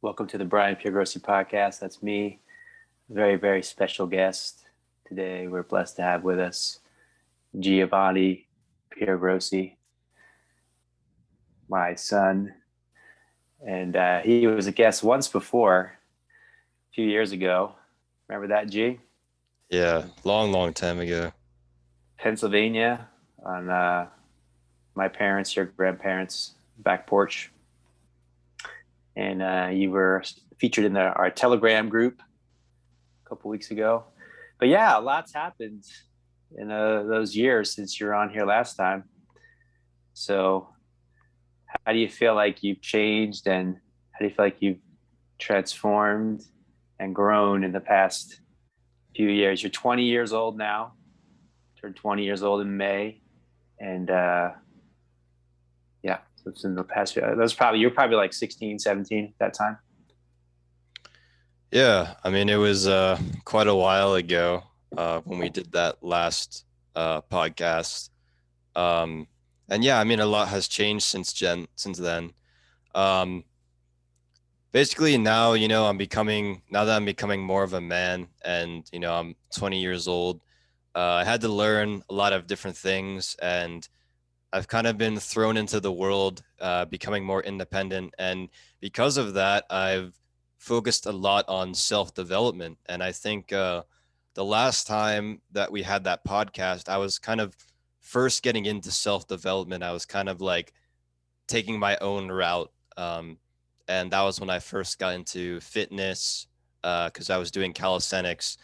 Welcome to the Piergrossi podcast. That's me. Very, very special guest today. We're blessed to have with us Giovanni Piergrossi, my son. And he was a guest once before, a few years ago. Remember that, G? Yeah, long time ago. Pennsylvania, on my parents, your grandparents' back porch. And you were featured in our Telegram group a couple weeks ago. But yeah, a lot's happened in those years since you were on here last time. So how do you feel like you've changed, and how do you feel like you've transformed and grown in the past few years? You're 20 years old now, turned 20 years old in May. And yeah, so it's in the past few, you're probably like 16, 17 at that time. Yeah, I mean, it was quite a while ago when we did that last podcast. And yeah, I mean, a lot has changed since then. Um, Basically now, now that I'm becoming more of a man and, I'm 20 years old, I had to learn a lot of different things, and I've kind of been thrown into the world, becoming more independent. And because of that, I've focused a lot on self-development. And I think the last time that we had that podcast, I was kind of first getting into self-development. I was kind of like taking my own route. And that was when I first got into fitness, because I was doing calisthenics.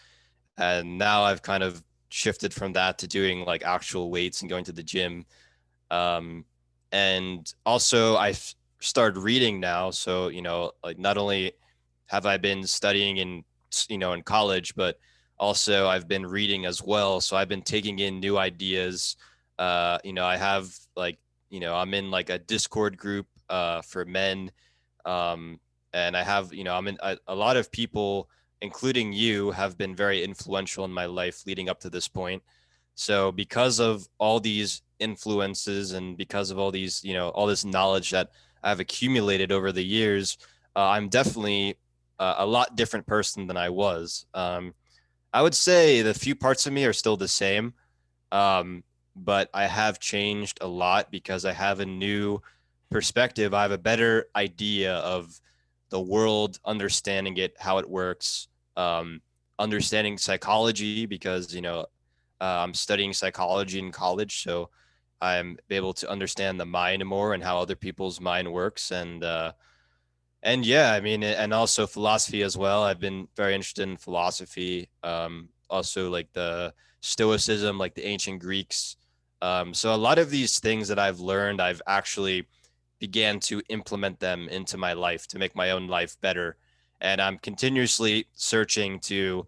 And now I've kind of shifted from that to doing like actual weights and going to the gym. um, and also started reading now. So, like not only have I been studying in college, but also I've been reading as well. So I've been taking in new ideas. I have like, I'm in like a Discord group for men. Um, and I have, I'm in a lot of people, including you, have been very influential in my life leading up to this point. So because of all these influences and because of all these, all this knowledge that I've accumulated over the years, I'm definitely a lot different person than I was. I would say the few parts of me are still the same, um, but I have changed a lot because I have a new perspective. I have a better idea of the world, understanding it, how it works, understanding psychology because, I'm studying psychology in college. So I'm able to understand the mind more and how other people's mind works. And yeah, I mean, and also philosophy as well. I've been very interested in philosophy. Also like the Stoicism, like the ancient Greeks. So a lot of these things that I've learned, I've actually began to implement them into my life to make my own life better. And I'm continuously searching to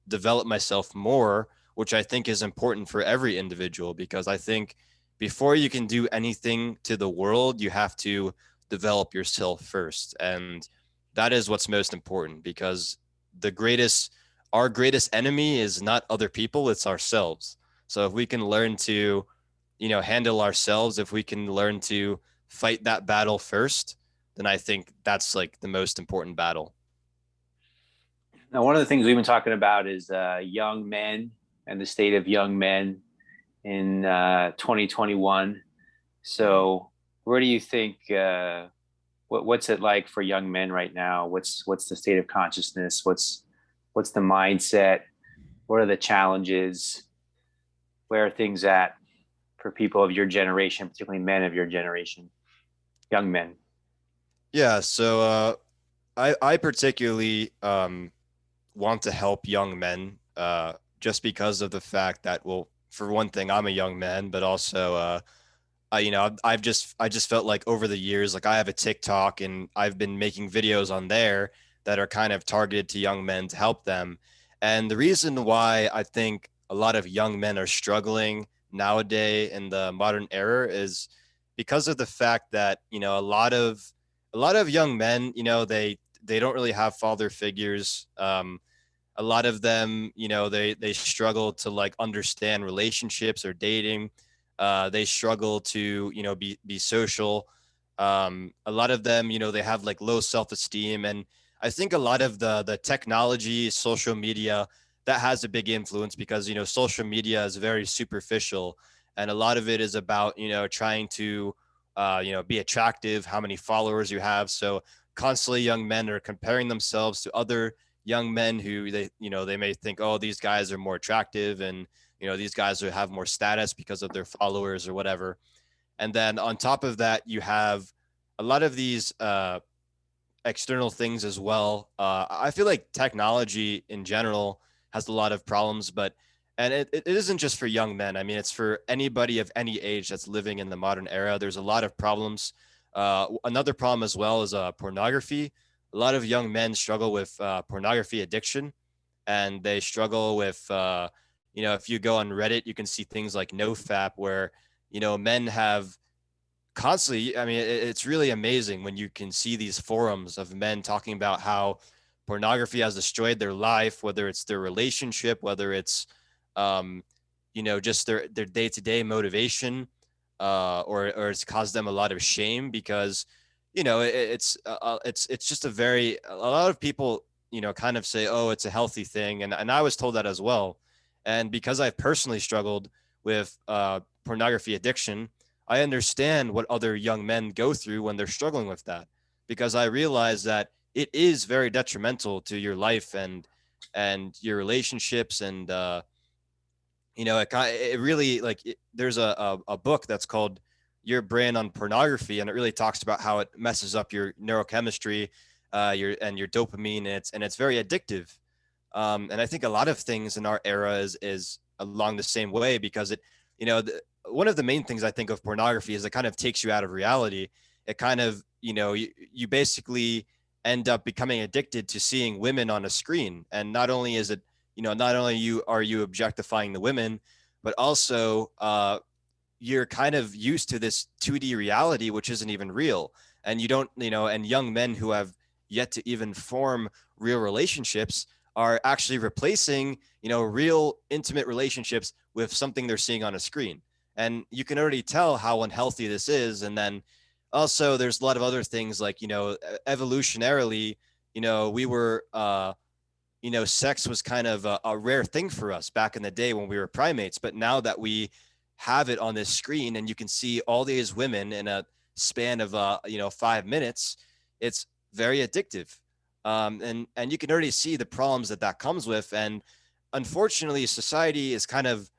develop myself more, which I think is important for every individual, because I think before you can do anything to the world, you have to develop yourself first. And that is what's most important, because the greatest our greatest enemy is not other people, it's ourselves. So if we can learn to, handle ourselves, if we can learn to fight that battle first, then I think that's like the most important battle. Now, one of the things we've been talking about is young men and the state of young men in 2021. So, where do you think what's it like for young men right now? What's the state of consciousness? What's the mindset? What are the challenges? Where are things at for people of your generation, particularly men of your generation, young men? Yeah, so I particularly want to help young men, just because of the fact that, well, for one thing, I'm a young man, but also I just felt like over the years, like I have a TikTok and I've been making videos on there that are kind of targeted to young men to help them. And the reason why I think a lot of young men are struggling nowadays in the modern era is because of the fact that, a lot of young men, they don't really have father figures. A lot of them, they struggle to like understand relationships or dating. They struggle to, be social. A lot of them, they have like low self-esteem. And I think a lot of the technology, social media, that has a big influence because, social media is very superficial. And a lot of it is about, trying to, be attractive, how many followers you have. So constantly young men are comparing themselves to other young men who they may think, oh, these guys are more attractive, and, these guys have more status because of their followers or whatever. And then on top of that, you have a lot of these external things as well. I feel like technology in general has a lot of problems, and it isn't just for young men. I mean, it's for anybody of any age that's living in the modern era. There's a lot of problems. Another problem as well is pornography. A lot of young men struggle with pornography addiction, and they struggle with, if you go on Reddit, you can see things like NoFap, where, men have constantly, I mean, it's really amazing when you can see these forums of men talking about how pornography has destroyed their life, whether it's their relationship, whether it's, just their day-to-day motivation, or it's caused them a lot of shame because, it's just a lot of people, kind of say, oh, it's a healthy thing. And I was told that as well. And because I've personally struggled with pornography addiction, I understand what other young men go through when they're struggling with that, because I realize that it is very detrimental to your life and your relationships. And it really, there's a book that's called Your Brain on Pornography, and it really talks about how it messes up your neurochemistry, your dopamine, and it's very addictive. And I think a lot of things in our era is along the same way, because it, one of the main things I think of pornography is it kind of takes you out of reality. It kind of, you basically end up becoming addicted to seeing women on a screen. And not only is it, not only are you objectifying the women, but also you're kind of used to this 2D reality, which isn't even real. And you don't, and young men who have yet to even form real relationships are actually replacing, real intimate relationships with something they're seeing on a screen. And you can already tell how unhealthy this is. And then also there's a lot of other things like, evolutionarily, we were, sex was kind of a rare thing for us back in the day when we were primates. But now that we have it on this screen and you can see all these women in a span of, 5 minutes, it's very addictive. And you can already see the problems that comes with. And unfortunately, society is kind of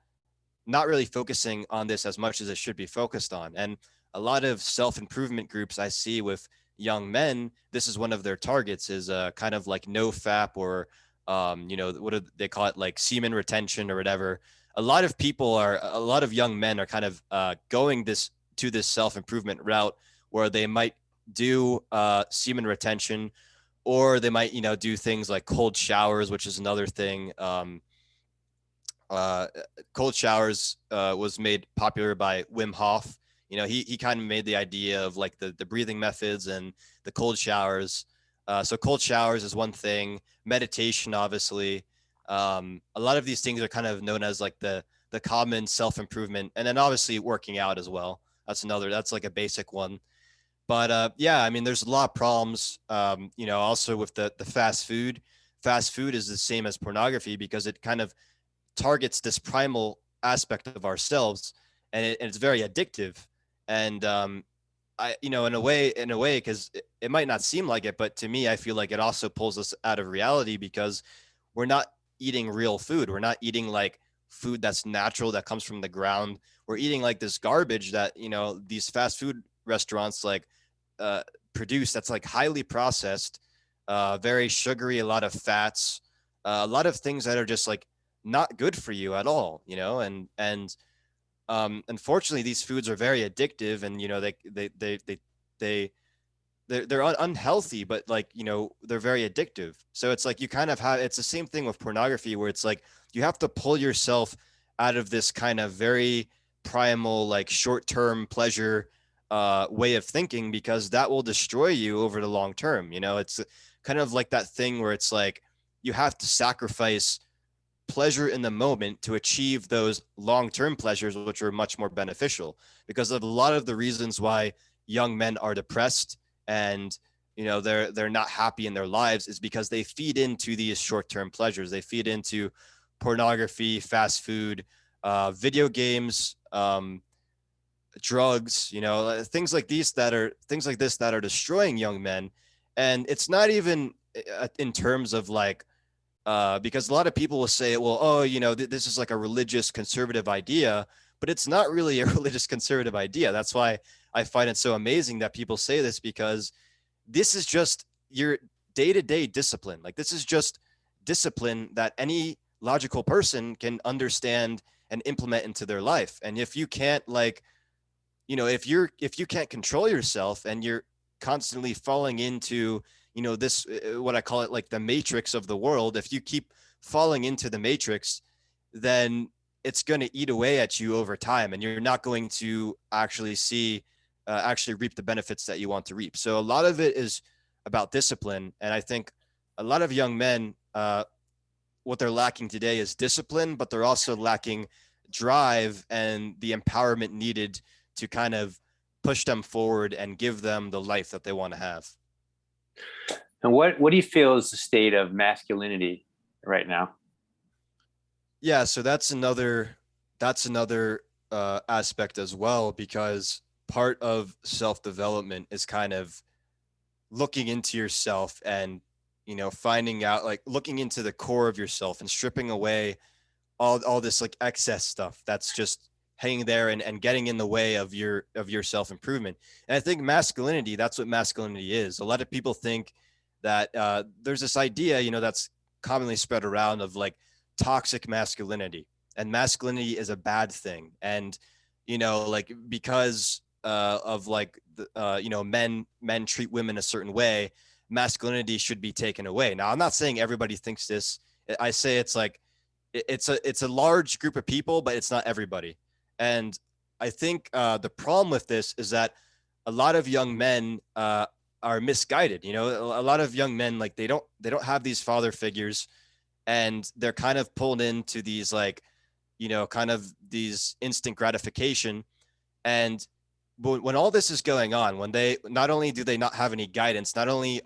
not really focusing on this as much as it should be focused on. And a lot of self-improvement groups I see with young men, this is one of their targets, is kind of like NoFap, or, what do they call it? Like semen retention or whatever. A lot of young men are kind of going to this self-improvement route, where they might do semen retention, or they might, do things like cold showers, which is another thing. Cold showers was made popular by Wim Hof. He kind of made the idea of like the breathing methods and the cold showers. So cold showers is one thing. Meditation, obviously. A lot of these things are kind of known as like the common self-improvement, and then obviously working out as well. That's like a basic one. But yeah, I mean, there's a lot of problems, also with the fast food. Fast food is the same as pornography because it kind of targets this primal aspect of ourselves, and it's very addictive. And in a way, because it might not seem like it, but to me, I feel like it also pulls us out of reality, because we're not eating real food. We're not eating like food that's natural, that comes from the ground. We're eating like this garbage that, these fast food restaurants like produce, that's like highly processed, very sugary, a lot of fats, a lot of things that are just like not good for you at all, and unfortunately these foods are very addictive, and they're unhealthy, but like, they're very addictive. So it's like you kind of have, it's the same thing with pornography, where it's like you have to pull yourself out of this kind of very primal, like short-term pleasure way of thinking, because that will destroy you over the long term. It's kind of like that thing where it's like you have to sacrifice pleasure in the moment to achieve those long-term pleasures, which are much more beneficial. Because of a lot of the reasons why young men are depressed and, you know, they're not happy in their lives is because they feed into these short-term pleasures. They feed into pornography, fast food, video games, drugs, you know, things like these that are things like this that are destroying young men. And it's not even in terms of like, because a lot of people will say, well, oh, you know, this is like a religious conservative idea, but it's not really a religious conservative idea. That's why I find it so amazing that people say this, because this is just your day-to-day discipline. Like, this is just discipline that any logical person can understand and implement into their life. And if you can't, like, you know, if you can't control yourself and you're constantly falling into, you know, this, what I call it, like the matrix of the world, if you keep falling into the matrix, then it's going to eat away at you over time, and you're not going to actually see, actually reap the benefits that you want to reap. So a lot of it is about discipline. And I think a lot of young men, what they're lacking today is discipline, but they're also lacking drive and the empowerment needed to kind of push them forward and give them the life that they want to have. And what do you feel is the state of masculinity right now? Yeah, so that's another aspect as well, because part of self-development is kind of looking into yourself and, you know, finding out, like, looking into the core of yourself and stripping away all this like excess stuff that's just hanging there and getting in the way of your self-improvement. And I think masculinity, that's what masculinity is. A lot of people think that there's this idea, you know, that's commonly spread around of like toxic masculinity, and masculinity is a bad thing. And, you know, like, because of like, you know, men treat women a certain way, masculinity should be taken away. Now, I'm not saying everybody thinks this. I say it's like, it's a large group of people, but it's not everybody. And I think the problem with this is that a lot of young men are misguided. You know, a lot of young men, like, they don't have these father figures, and they're kind of pulled into these, like, you know, kind of these instant gratification. And when all this is going on, when they not only do they not have any guidance, not only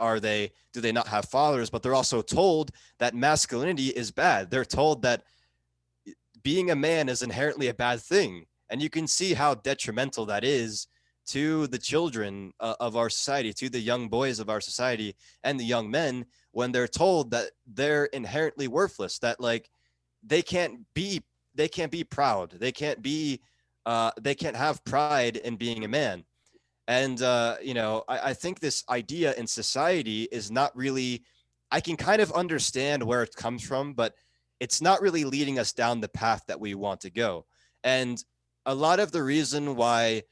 do they not have fathers, but they're also told that masculinity is bad. They're told that being a man is inherently a bad thing. And you can see how detrimental that is to the children of our society, to the young boys of our society and the young men, when they're told that they're inherently worthless, that like they can't be proud. They can't have pride in being a man. And, you know, I think this idea in society is not really, I can kind of understand where it comes from, but it's not really leading us down the path that we want to go. And a lot of the reason why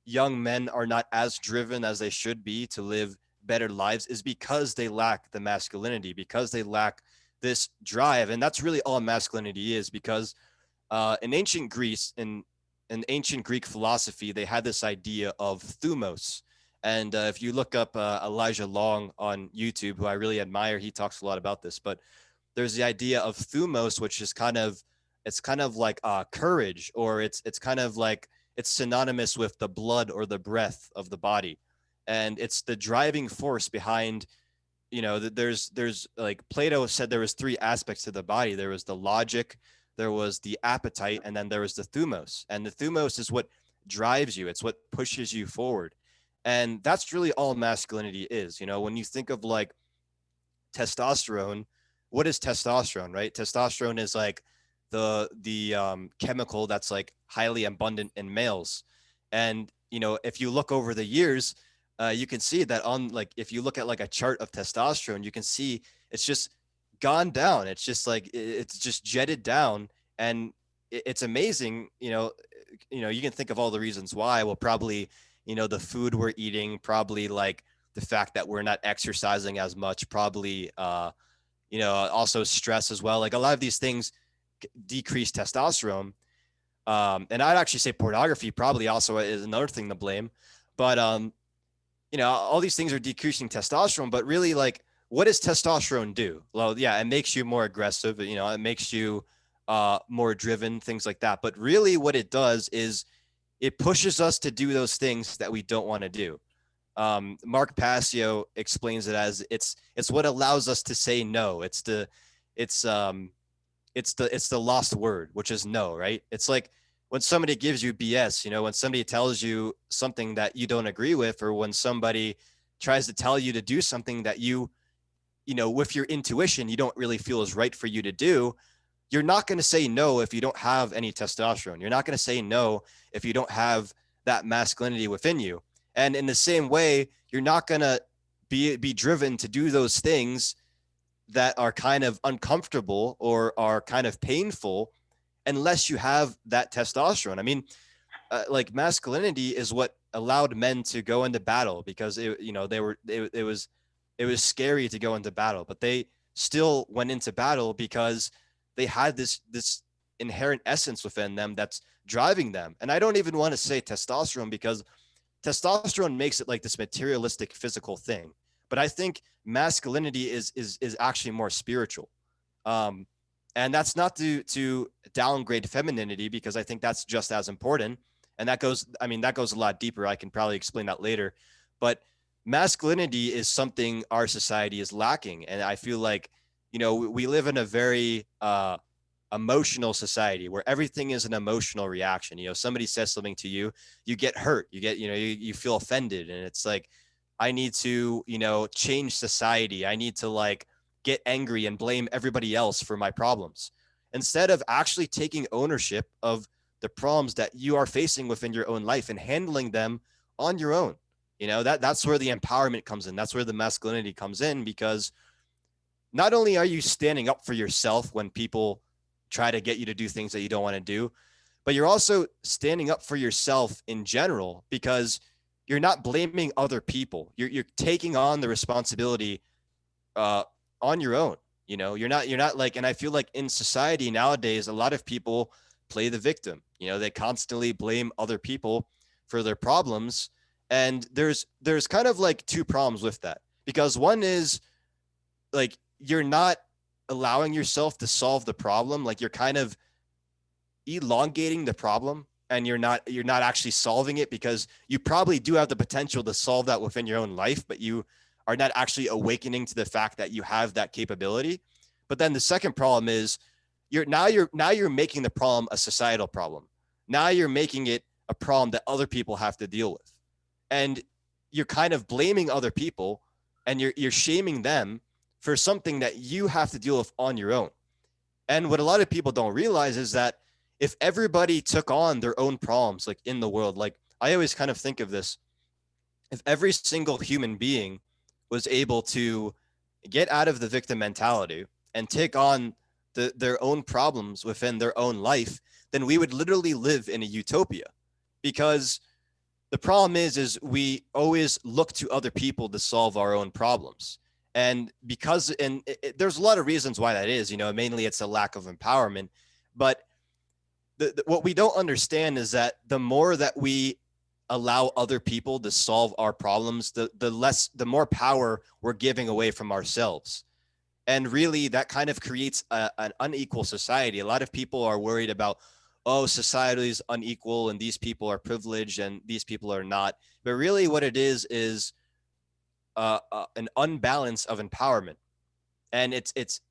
young men are not as driven as they should be to live better lives is because they lack the masculinity, because they lack this drive. And that's really all masculinity is, because in ancient Greece, in ancient Greek philosophy, they had this idea of thumos. And if you look up Elijah Long on YouTube, who I really admire, he talks a lot about this. But there's the idea of thumos, which is kind of like courage, or it's kind of like, it's synonymous with the blood or the breath of the body. And it's the driving force behind, you know, there's like Plato said there was three aspects to the body. There was the logic, there was the appetite, and then there was the thumos. And the thumos is what drives you. It's what pushes you forward. And that's really all masculinity is. You know, when you think of like testosterone, what is testosterone, right? Testosterone is like the chemical that's like highly abundant in males. And, you know, if you look over the years, you can see that on, like, if you look at like a chart of testosterone, you can see it's just gone down. It's just like, it's just jetted down, and it's amazing. You know, you can think of all the reasons why. Well, probably, you know, the food we're eating, probably like the fact that we're not exercising as much, probably, you know, also stress as well. Like, a lot of these things decrease testosterone. And I'd actually say pornography probably also is another thing to blame. But, you know, all these things are decreasing testosterone, but really, like, what does testosterone do? Well, yeah, it makes you more aggressive, you know, it makes you more driven, things like that. But really what it does is it pushes us to do those things that we don't want to do. Mark Passio explains it as it's what allows us to say no. It's the lost word, which is no, right? It's like when somebody gives you BS, you know, when somebody tells you something that you don't agree with, or when somebody tries to tell you to do something that you know, with your intuition, you don't really feel is right for you to do. You're not going to say no if you don't have any testosterone. You're not going to say no if you don't have that masculinity within you. And in the same way, you're not going to be driven to do those things that are kind of uncomfortable or are kind of painful unless you have that testosterone. I mean, like masculinity is what allowed men to go into battle because it was scary to go into battle, but they still went into battle because they had this inherent essence within them that's driving them. And I don't even want to say testosterone because testosterone makes it like this materialistic physical thing, but I think masculinity is actually more spiritual. Um, and that's not to downgrade femininity because I think that's just as important. And that goes a lot deeper. I can probably explain that later, but masculinity is something our society is lacking. And I feel like, you know, we live in a very emotional society where everything is an emotional reaction. You know, somebody says something to you, you get hurt, you get, you know, you feel offended. And it's like, I need to, you know, change society. I need to like get angry and blame everybody else for my problems instead of actually taking ownership of the problems that you are facing within your own life and handling them on your own. You know, that's where the empowerment comes in. That's where the masculinity comes in, because not only are you standing up for yourself when people try to get you to do things that you don't want to do, but you're also standing up for yourself in general because you're not blaming other people. You're taking on the responsibility uh, on your own. You know, you're not like, and I feel like in society nowadays, a lot of people play the victim. You know, they constantly blame other people for their problems. And there's kind of like two problems with that, because one is like, you're not allowing yourself to solve the problem. Like you're kind of elongating the problem and you're not actually solving it, because you probably do have the potential to solve that within your own life, but you are not actually awakening to the fact that you have that capability. But then the second problem is you're making the problem a societal problem. Now you're making it a problem that other people have to deal with. And you're kind of blaming other people and you're shaming them for something that you have to deal with on your own. And what a lot of people don't realize is that if everybody took on their own problems, like in the world, like I always kind of think of this, if every single human being was able to get out of the victim mentality and take on their own problems within their own life, then we would literally live in a utopia. Because the problem is we always look to other people to solve our own problems. And because, and there's a lot of reasons why that is, you know, mainly it's a lack of empowerment. But what we don't understand is that the more that we allow other people to solve our problems, the more power we're giving away from ourselves. And really that kind of creates an unequal society. A lot of people are worried about, oh, society is unequal and these people are privileged and these people are not. But really what it is an unbalance of empowerment. And it's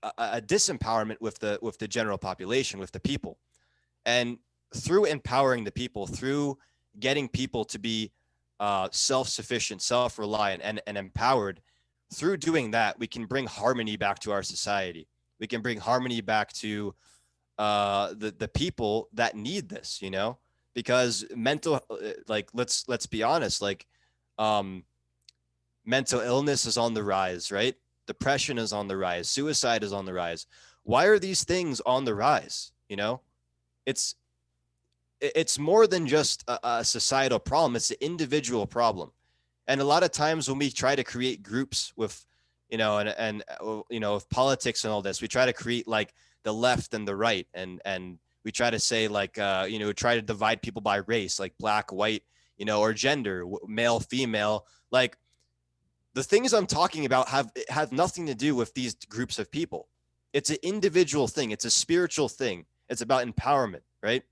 a disempowerment with the general population, with the people. And through empowering the people, through getting people to be self-sufficient, self-reliant, and empowered, through doing that, we can bring harmony back to our society. We can bring harmony back to the people that need this, you know, because mental, like, let's be honest, like, mental illness is on the rise, right? Depression is on the rise. Suicide is on the rise. Why are these things on the rise? You know, it's more than just a societal problem. It's an individual problem. And a lot of times when we try to create groups with, you know, and you know, with politics and all this, we try to create like the left and the right. And we try to say like, you know, try to divide people by race, like black, white, you know, or gender, male, female. Like the things I'm talking about have nothing to do with these groups of people. It's an individual thing. It's a spiritual thing. It's about empowerment, right?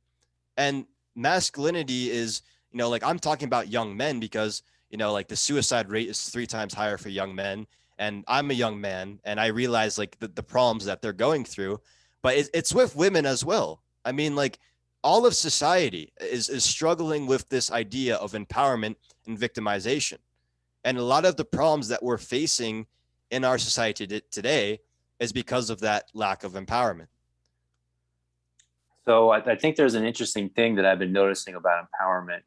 And masculinity is, like I'm talking about young men because, like the suicide rate is 3 times higher for young men. And I'm a young man and I realize like the problems that they're going through, but it's with women as well. I mean, like all of society is struggling with this idea of empowerment and victimization. And a lot of the problems that we're facing in our society today is because of that lack of empowerment. So I think there's an interesting thing that I've been noticing about empowerment,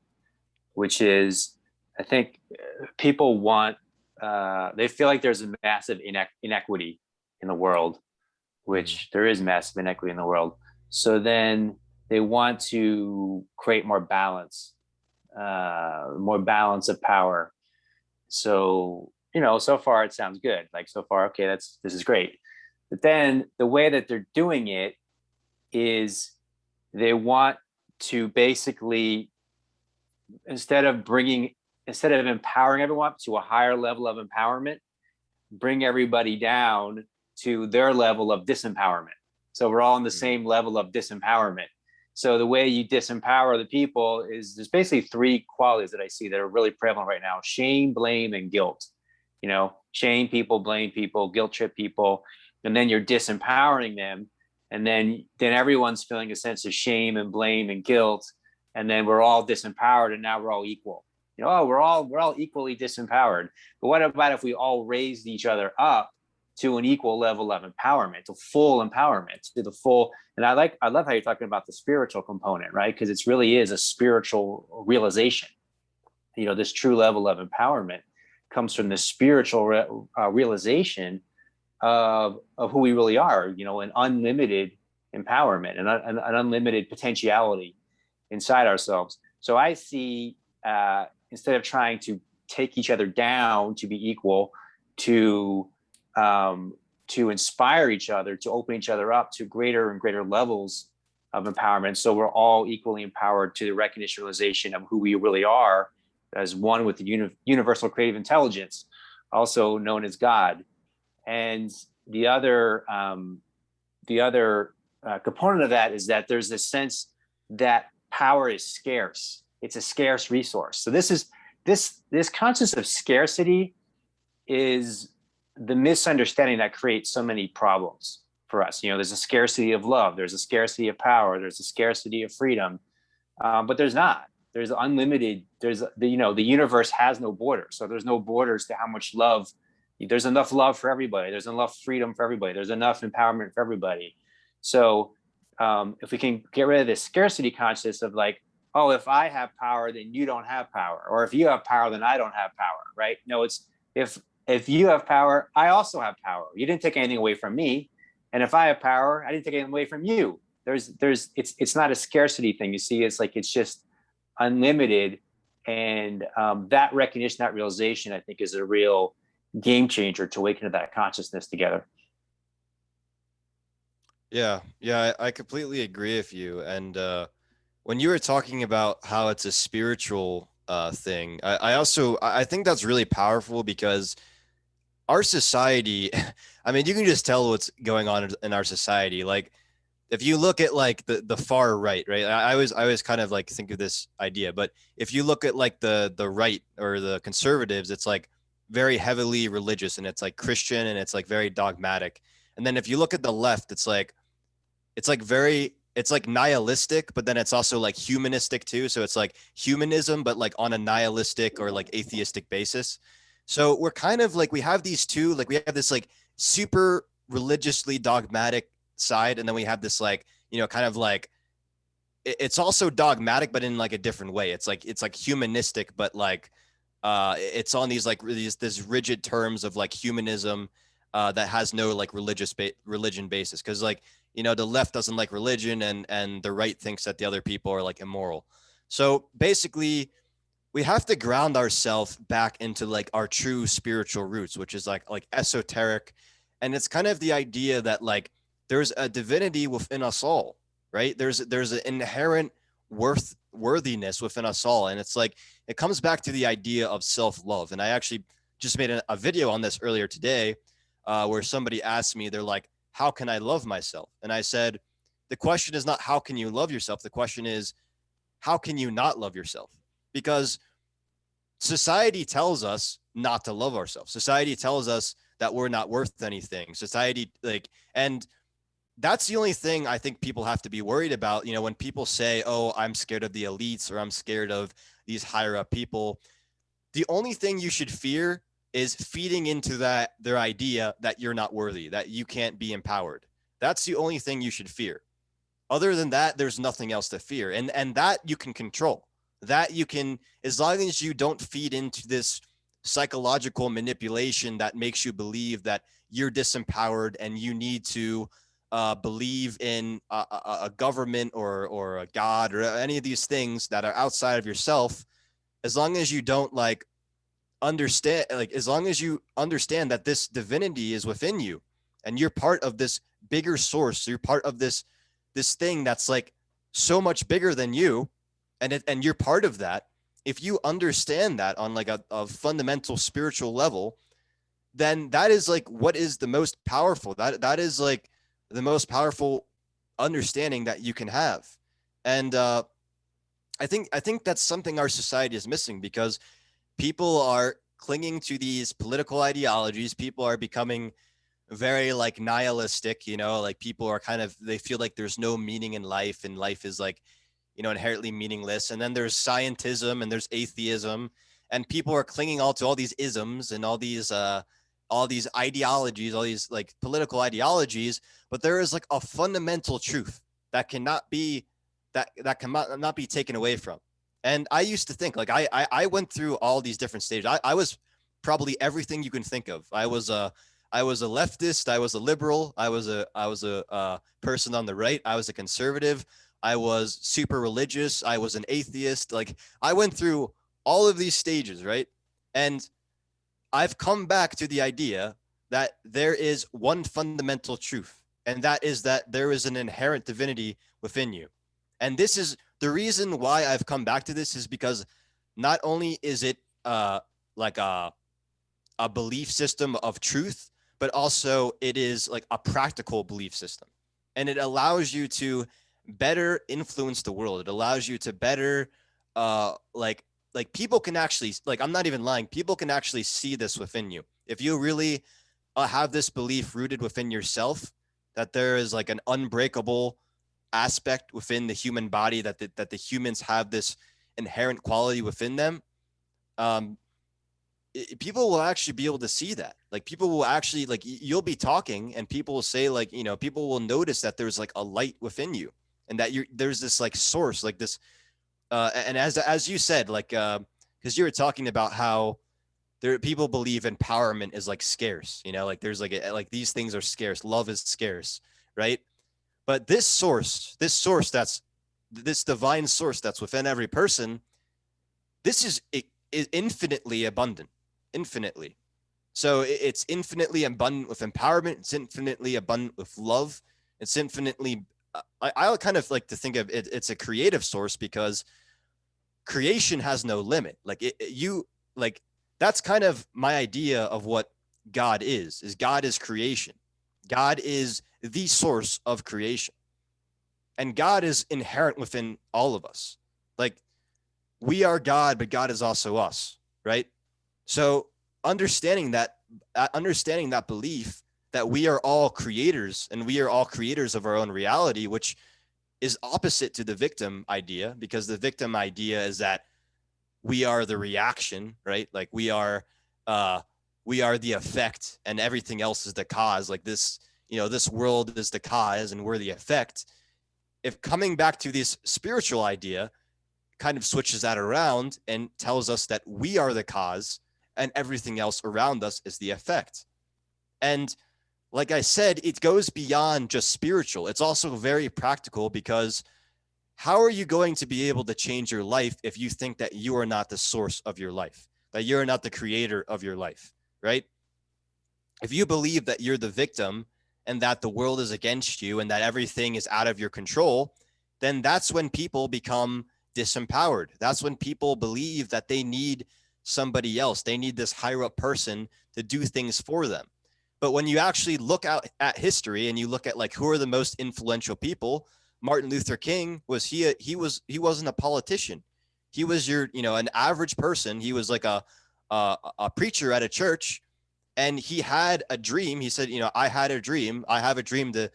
which is I think people want, they feel like there's a massive inequity in the world, which there is massive inequity in the world. So then they want to create more balance of power. So, so far it sounds good. Like so far, okay, this is great. But then the way that they're doing it is they want to basically, instead of empowering everyone to a higher level of empowerment, bring everybody down to their level of disempowerment. So we're all on the same level of disempowerment. So the way you disempower the people is there's basically 3 qualities that I see that are really prevalent right now: shame, blame, and guilt. Shame people, blame people, guilt trip people, and then you're disempowering them. And then everyone's feeling a sense of shame and blame and guilt. And then we're all disempowered and now we're all equal. We're all equally disempowered. But what about if we all raised each other up to an equal level of empowerment, to full empowerment, to the full? And I love how you're talking about the spiritual component, right? Because it really is a spiritual realization. This true level of empowerment comes from the spiritual realization of who we really are, an unlimited empowerment and an unlimited potentiality inside ourselves. So I see, instead of trying to take each other down to be equal, to inspire each other, to open each other up to greater and greater levels of empowerment. So we're all equally empowered to the recognition, realization of who we really are as one with the universal creative intelligence, also known as God. And the other component of that is that there's this sense that power is scarce. It's a scarce resource. So this conscience of scarcity is the misunderstanding that creates so many problems for us. There's a scarcity of love, there's a scarcity of power, there's a scarcity of freedom, but there's not. There's unlimited. The universe has no borders. So there's no borders to how much love. There's enough love for everybody. There's enough freedom for everybody. There's enough empowerment for everybody. So if we can get rid of this scarcity consciousness of like, oh, if I have power, then you don't have power, or if you have power, then I don't have power, right? No, it's if you have power, I also have power. You didn't take anything away from me, and if I have power, I didn't take anything away from you. It's not a scarcity thing. You see, it's like it's just unlimited, and that recognition, that realization, I think, is a real game changer to awaken to that consciousness together. Yeah, I completely agree with you. And when you were talking about how it's a spiritual thing, I think that's really powerful because our society, I mean, you can just tell what's going on in our society. Like, if you look at like the far right, I always kind of like think of this idea, but if you look at like the right or the conservatives, it's like very heavily religious and it's like Christian and it's like very dogmatic. And then if you look at the left, it's like nihilistic, but then it's also like humanistic too. So it's like humanism, but like on a nihilistic or like atheistic basis. So we're kind of like, we have these two, like we have this like super religiously dogmatic side, and then we have this like, kind of like, it's also dogmatic, but in like a different way. It's like humanistic, but like it's on these like this rigid terms of like humanism that has no like religion basis, because like, the left doesn't like religion, and the right thinks that the other people are like immoral. So basically we have to ground ourselves back into like our true spiritual roots, which is like esoteric. And it's kind of the idea that like there's a divinity within us all, right? There's an inherent worthiness within us all. And it's like, it comes back to the idea of self-love. And I actually just made a video on this earlier today, where somebody asked me, they're like, how can I love myself? And I said, the question is not how can you love yourself? The question is, how can you not love yourself? Because society tells us not to love ourselves. Society tells us that we're not worth anything. Society, like, and that's the only thing I think people have to be worried about. You know, when people say, oh, I'm scared of the elites, or I'm scared of these higher up people, the only thing you should fear is feeding into that their idea that you're not worthy, that you can't be empowered. That's the only thing you should fear. Other than that, there's nothing else to fear. And that you can control. That you can, as long as you don't feed into this psychological manipulation that makes you believe that you're disempowered and you need to believe in a government or a god or any of these things that are outside of yourself. As long as you don't like understand, like as long as you understand that this divinity is within you and you're part of this bigger source, you're part of this thing that's like so much bigger than you, and you're part of that. If you understand that on like a fundamental spiritual level, then that is like what is the most powerful. That is like the most powerful understanding that you can have. And I think that's something our society is missing, because people are clinging to these political ideologies. People are becoming very like nihilistic, you know, like people are kind of, they feel like there's no meaning in life, and life is like, you know, inherently meaningless. And then there's scientism and there's atheism, and people are clinging all to all these isms and all these ideologies, all these like political ideologies. But there is like a fundamental truth that cannot be that cannot be taken away from. And I used to think like I went through all these different stages. I was probably everything you can think of. I was a leftist. I was a liberal. I was a person on the right. I was a conservative. I was super religious. I was an atheist. Like I went through all of these stages, right? And I've come back to the idea that there is one fundamental truth, and that is that there is an inherent divinity within you. And this is the reason why I've come back to this, is because not only is it like a belief system of truth, but also it is like a practical belief system. And it allows you to better influence the world. It allows you to better like people can actually, like, I'm not even lying, people can actually see this within you. If you really have this belief rooted within yourself, that there is like an unbreakable aspect within the human body, that the humans have this inherent quality within them, people will actually be able to see that. Like people will actually, like, you'll be talking and people will say, like, you know, people will notice that there's like a light within you, and that there's this like source, like this and as you said, like because you were talking about how people believe empowerment is like scarce, you know, like there's like like these things are scarce, love is scarce, right? But this source that's this divine source that's within every person, this is infinitely abundant, infinitely. So it's infinitely abundant with empowerment. It's infinitely abundant with love. It's infinitely, I kind of like to think of it, it's a creative source, because creation has no limit. Like like that's kind of my idea of what God is God is creation. God is the source of creation. And God is inherent within all of us. Like we are God, but God is also us, right? So understanding that belief that we are all creators, and we are all creators of our own reality, which is opposite to the victim idea, because the victim idea is that we are the reaction, right? Like we are the effect and everything else is the cause. Like this, you know, this world is the cause and we're the effect. If coming back to this spiritual idea kind of switches that around and tells us that we are the cause and everything else around us is the effect. And like I said, it goes beyond just spiritual. It's also very practical, because how are you going to be able to change your life if you think that you are not the source of your life, that you're not the creator of your life, right? If you believe that you're the victim and that the world is against you and that everything is out of your control, then that's when people become disempowered. That's when people believe that they need somebody else. They need this higher up person to do things for them. But when you actually look out at history and you look at like who are the most influential people, Martin Luther King was he wasn't a politician. He was an average person. He was like a preacher at a church, and he had a dream. He said, I had a dream. I have a dream to,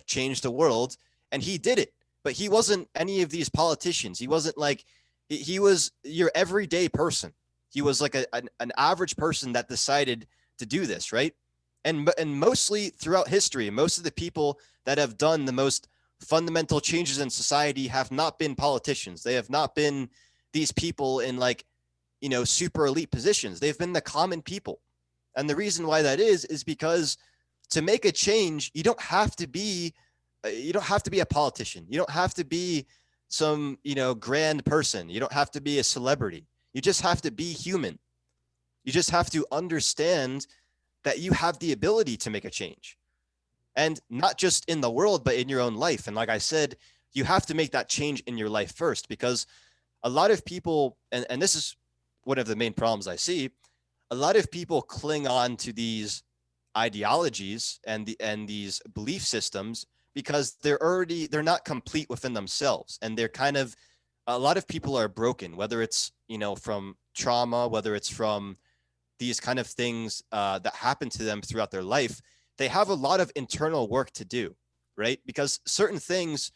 change the world, and he did it. But he wasn't any of these politicians. He wasn't like he was your everyday person. He was like an average person that decided to do this, right? And mostly throughout history, most of the people that have done the most fundamental changes in society have not been politicians. They have not been these people in like, super elite positions. They've been the common people. And the reason why that is because to make a change, you don't have to be a politician. You don't have to be some, grand person. You don't have to be a celebrity. You just have to be human. You just have to understand that you have the ability to make a change, and not just in the world, but in your own life. And like I said, you have to make that change in your life first, because a lot of people, and this is one of the main problems I see, a lot of people cling on to these ideologies and these belief systems because they're not complete within themselves. And they're kind of, a lot of people are broken, whether it's, from trauma, whether it's from these kind of things that happen to them throughout their life. They have a lot of internal work to do, right? Because certain things,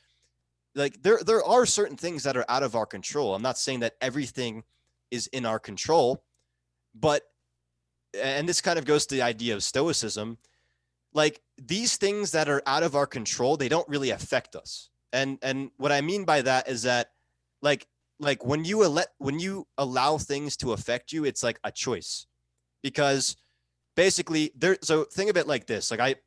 like there are certain things that are out of our control. I'm not saying that everything is in our control, but, and this kind of goes to the idea of Stoicism, like these things that are out of our control, they don't really affect us. And what I mean by that is that like when you allow things to affect you, it's like a choice. Because basically so think of it like this. Like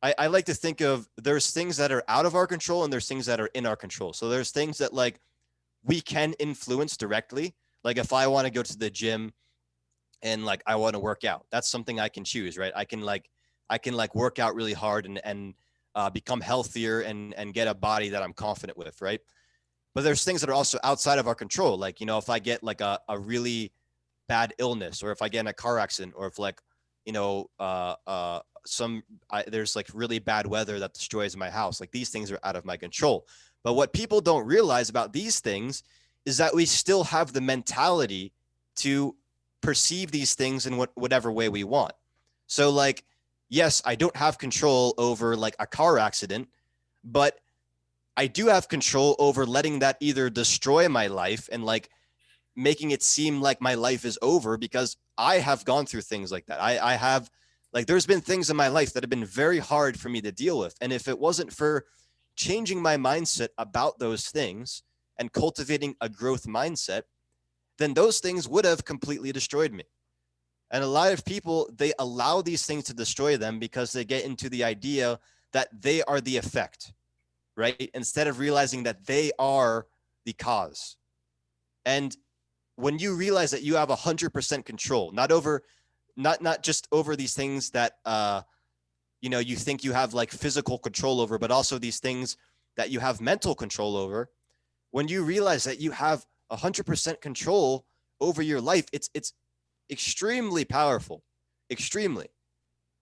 I like to think of, there's things that are out of our control and there's things that are in our control. So there's things that like we can influence directly. Like if I want to go to the gym and like I want to work out, that's something I can choose, right? I can work out really hard and become healthier and get a body that I'm confident with, right? But there's things that are also outside of our control. Like, if I get like a really bad illness, or if I get in a car accident, or if like, there's like really bad weather that destroys my house. Like these things are out of my control. But what people don't realize about these things is that we still have the mentality to perceive these things in whatever way we want. So like, yes, I don't have control over like a car accident, but I do have control over letting that either destroy my life and like making it seem like my life is over, because I have gone through things like that. I have, like, there's been things in my life that have been very hard for me to deal with. And if it wasn't for changing my mindset about those things and cultivating a growth mindset, then those things would have completely destroyed me. And a lot of people, they allow these things to destroy them because they get into the idea that they are the effect, right? Instead of realizing that they are the cause. And when you realize that you have 100% control, not just over these things that, you think you have like physical control over, but also these things that you have mental control over. When you realize that you have 100% control over your life, it's extremely powerful, extremely,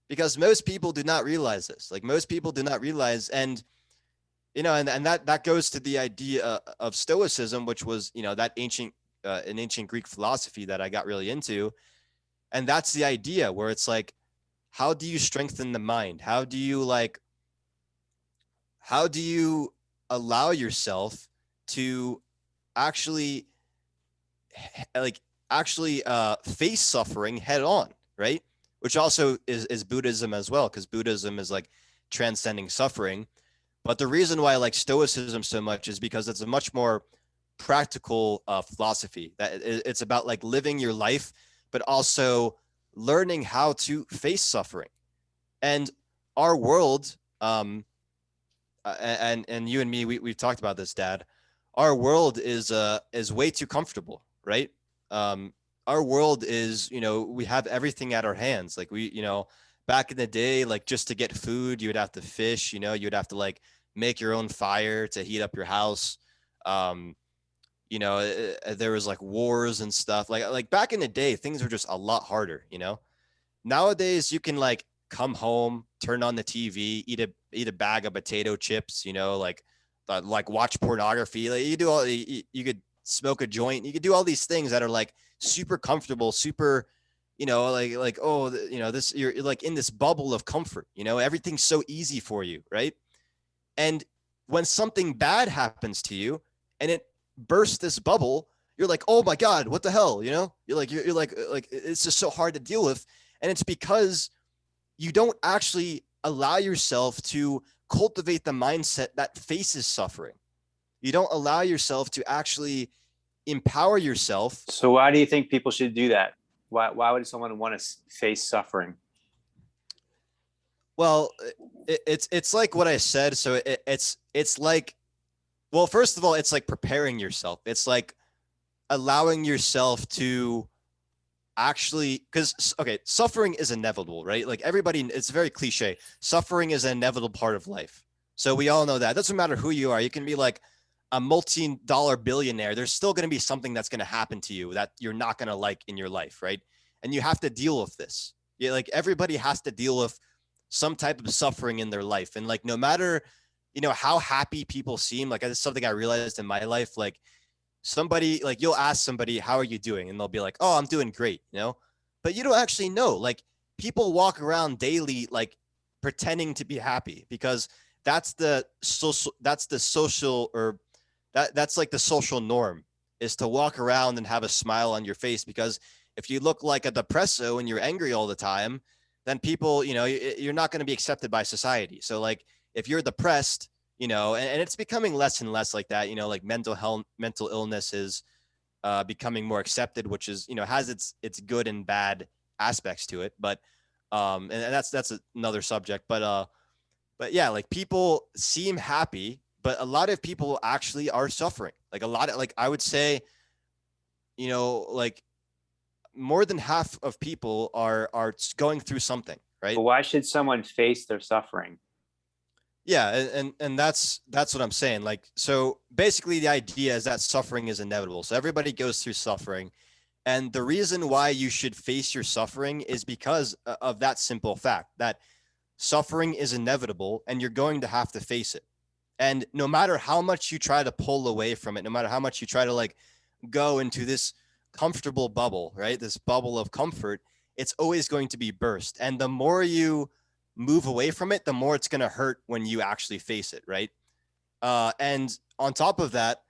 because most people do not realize this. Like most people do not realize, and that goes to the idea of Stoicism, which was, that an ancient Greek philosophy that I got really into. And that's the idea where it's like, how do you strengthen the mind? How do you allow yourself to actually face suffering head on, right? Which also is Buddhism as well, because Buddhism is like transcending suffering. But the reason why I like Stoicism so much is because it's a much more practical philosophy. That it's about like living your life, but also learning how to face suffering. And our world, and you and me, we've talked about this, Dad. Our world is way too comfortable, right? Our world is, we have everything at our hands. Like back in the day, like just to get food, you would have to fish, you would have to like make your own fire to heat up your house. There was like wars and stuff. Like back in the day, things were just a lot harder. Nowadays you can like come home, turn on the TV, eat a bag of potato chips, like like watch pornography. Like you do all, you could smoke a joint. You could do all these things that are like super comfortable, super, like, oh, this, you're like in this bubble of comfort, everything's so easy for you. Right. And when something bad happens to you and it bursts this bubble, you're like, oh my God, what the hell? You're like, it's just so hard to deal with. And it's because you don't actually allow yourself to cultivate the mindset that faces suffering. You don't allow yourself to actually empower yourself. So why do you think people should do that? Why would someone want to face suffering? Well, it's like what I said. So it's like, well, first of all, it's like preparing yourself. It's like allowing yourself to actually, because, okay, suffering is inevitable, right? Like everybody, it's very cliche. Suffering is an inevitable part of life. So we all know that. It doesn't matter who you are. You can be like a multi-dollar billionaire. There's still going to be something that's going to happen to you that you're not going to like in your life, right? And you have to deal with this. Yeah, like everybody has to deal with some type of suffering in their life. And like, no matter, how happy people seem, like that's something I realized in my life. Like somebody, like you'll ask somebody, how are you doing? And they'll be like, oh, I'm doing great. But you don't actually know. Like people walk around daily, like pretending to be happy, because that's the social, or that's like the social norm, is to walk around and have a smile on your face. Because if you look like a depresso and you're angry all the time, then people, you're not going to be accepted by society. So like if you're depressed, and it's becoming less and less like that, like mental illness is becoming more accepted, which is, has its good and bad aspects to it. But and that's another subject. But yeah, like people seem happy, but a lot of people actually are suffering. Like a lot of, like I would say, like more than half of people are going through something, right? But why should someone face their suffering? Yeah, and that's what I'm saying. Like, so basically the idea is that suffering is inevitable. So everybody goes through suffering. And the reason why you should face your suffering is because of that simple fact that suffering is inevitable and you're going to have to face it. And no matter how much you try to pull away from it, no matter how much you try to like go into this comfortable bubble, right? This bubble of comfort, it's always going to be burst. And the more you move away from it, the more it's going to hurt when you actually face it, right? And on top of that,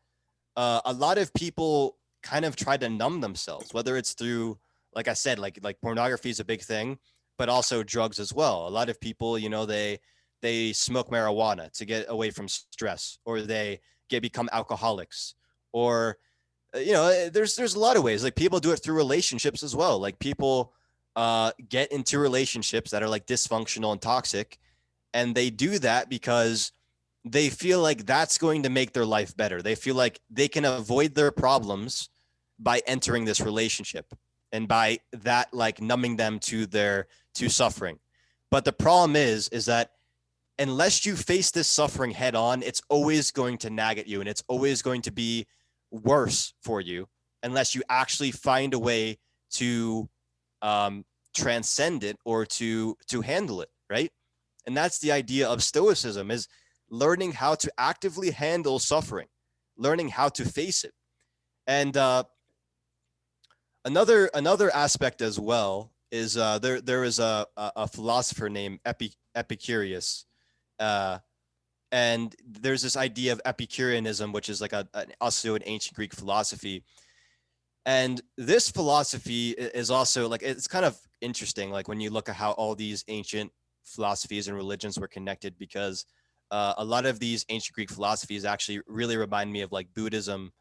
a lot of people kind of try to numb themselves, whether it's through, like I said, like pornography is a big thing, but also drugs as well. A lot of people, they smoke marijuana to get away from stress, or they become alcoholics, or there's a lot of ways. Like people do it through relationships as well. Like people get into relationships that are like dysfunctional and toxic, and they do that because they feel like that's going to make their life better. They feel like they can avoid their problems by entering this relationship, and by that, like numbing them to suffering. But the problem is that unless you face this suffering head on, it's always going to nag at you, and it's always going to be worse for you unless you actually find a way to transcend it, or to handle it, right? And that's the idea of Stoicism, is learning how to actively handle suffering, learning how to face it. And another aspect as well is there is a philosopher named Epicurus, and there's this idea of Epicureanism, which is like also an ancient Greek philosophy. And this philosophy is also like, it's kind of interesting, like when you look at how all these ancient philosophies and religions were connected, because a lot of these ancient Greek philosophies actually really remind me of like Buddhism.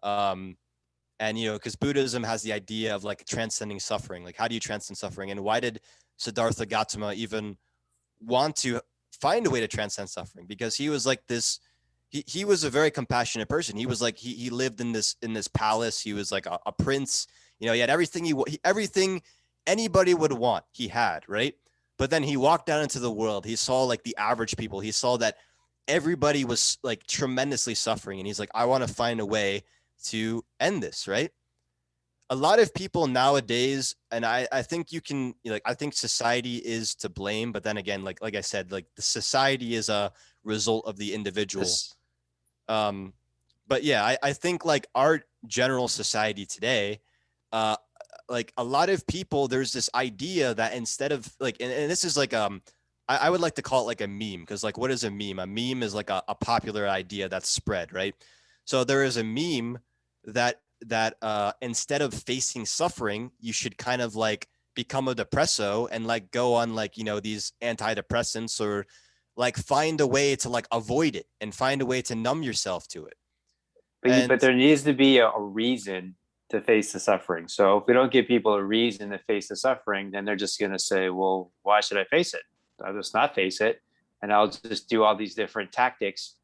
And, because Buddhism has the idea of like transcending suffering. Like, how do you transcend suffering? And why did Siddhartha Gautama even want to find a way to transcend suffering? Because he was like this, he was a very compassionate person. He was like, he lived in this palace. He was like a prince, he had everything everything anybody would want, he had, right? But then he walked out into the world. He saw like the average people. He saw that everybody was like tremendously suffering. And he's like, I want to find a way to end this, right? A lot of people nowadays, and I think you can, like, I think society is to blame, but then again, like I said, like the society is a result of the individual. But yeah, I think like our general society today, like a lot of people, there's this idea that instead of like, and this is like, I would like to call it like a meme, because like, what is a meme? A meme is like a popular idea that's spread, right? So there is a meme that instead of facing suffering, you should kind of like become a depresso and like go on like, you know, these antidepressants, or like find a way to like avoid it and find a way to numb yourself to it. But And there needs to be a reason to face the suffering. So if we don't give people a reason to face the suffering, then they're just going to say, well, why should I face it? I'll just not face it. And I'll just do all these different tactics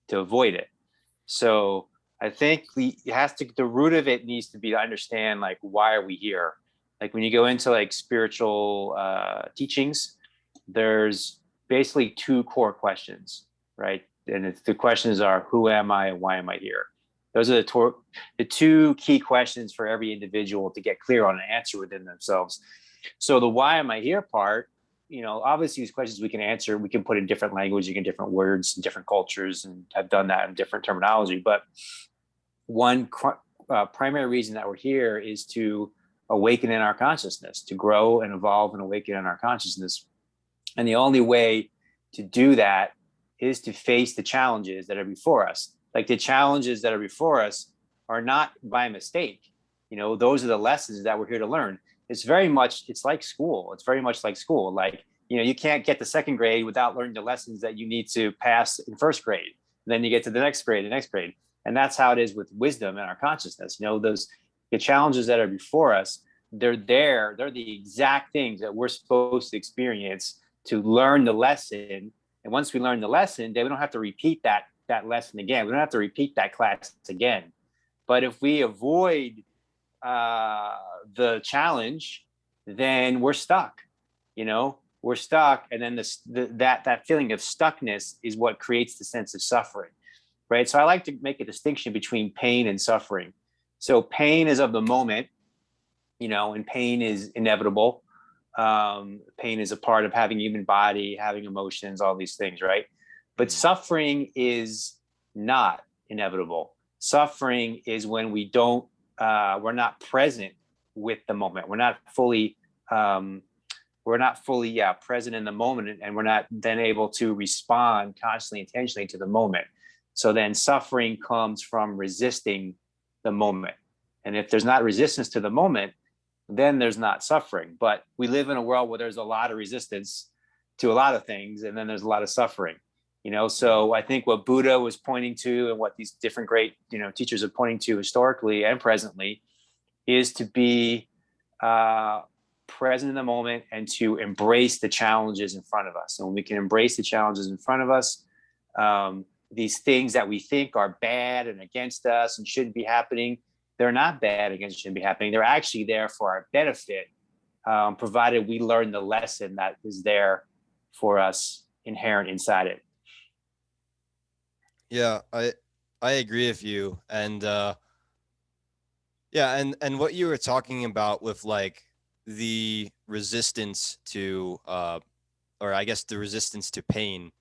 to avoid it. So I think the root of it needs to be to understand, like, why are we here? Like when you go into like spiritual teachings, there's basically two core questions, right? And the questions are, who am I and why am I here? Those are the two key questions for every individual to get clear on an answer within themselves. So the why am I here part, you know, obviously these questions we can answer, we can put in different language, you can different words, different cultures, and have done that in different terminology. But one primary reason that we're here is to awaken in our consciousness, to grow and evolve and awaken in our consciousness. And the only way to do that is to face the challenges that are before us. Like the challenges that are before us are not by mistake. You know, those are the lessons that we're here to learn. It's like school. It's very much like school. Like, you know, you can't get to second grade without learning the lessons that you need to pass in first grade. And then you get to the next grade. And that's how it is with wisdom and our consciousness. You know, the challenges that are before us, they're there. They're the exact things that we're supposed to experience to learn the lesson. And once we learn the lesson, then we don't have to repeat that lesson again. We don't have to repeat that class again. But if we avoid the challenge, then we're stuck. You know, we're stuck, and then that feeling of stuckness is what creates the sense of suffering, right? So I like to make a distinction between pain and suffering. So pain is of the moment, you know, and pain is inevitable. Pain is a part of having a human body, having emotions, all these things, right? But suffering is not inevitable. Suffering is when we're not present with the moment. We're not fully present in the moment, and we're not then able to respond constantly, intentionally to the moment. So then suffering comes from resisting the moment. And if there's not resistance to the moment, then there's not suffering. But we live in a world where there's a lot of resistance to a lot of things, and then there's a lot of suffering. You know, so I think what Buddha was pointing to, and what these different great, you know, teachers are pointing to historically and presently, is to be present in the moment and to embrace the challenges in front of us. And when we can embrace the challenges in front of us, these things that we think are bad and against us and shouldn't be happening, they're not bad against shouldn't be happening. They're actually there for our benefit, provided we learn the lesson that is there for us inherent inside it. yeah, I agree with you. And yeah, and what you were talking about with like the resistance to or I guess the resistance to pain.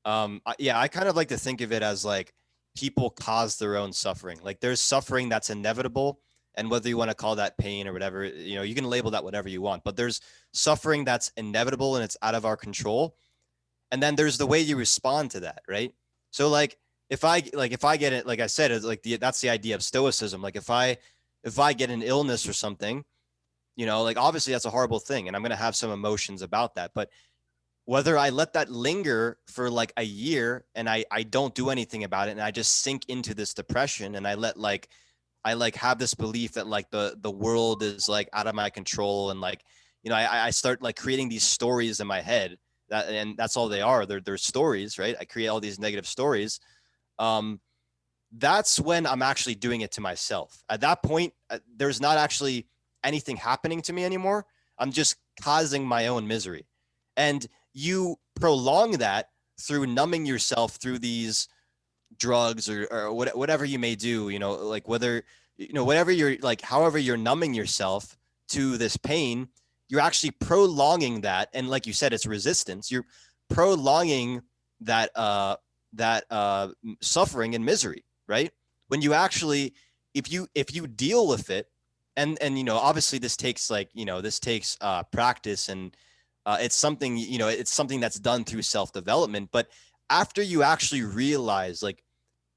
Yeah, I kind of like to think of it as like people cause their own suffering. Like there's suffering that's inevitable, and whether you want to call that pain or whatever, you know, you can label that whatever you want, but there's suffering that's inevitable and it's out of our control. And then there's the way you respond to that, right? So like if I get it, like I said, it's like that's the idea of stoicism. Like if I get an illness or something, you know, like obviously that's a horrible thing and I'm going to have some emotions about that, but whether I let that linger for like a year and I don't do anything about it and I just sink into this depression and I have this belief that like the world is like out of my control, and like, you know, I start like creating these stories in my head and that's all they are. They're stories, right? I create all these negative stories. That's when I'm actually doing it to myself. At that point, there's not actually anything happening to me anymore. I'm just causing my own misery. And you prolong that through numbing yourself through these drugs or whatever you may do, you know, like whether, you know, whatever you're like, however you're numbing yourself to this pain, you're actually prolonging that. And like you said, it's resistance. You're prolonging that that suffering and misery, right? When you actually, if you deal with it, and obviously this takes practice, and it's something, it's something that's done through self-development. But after you actually realize like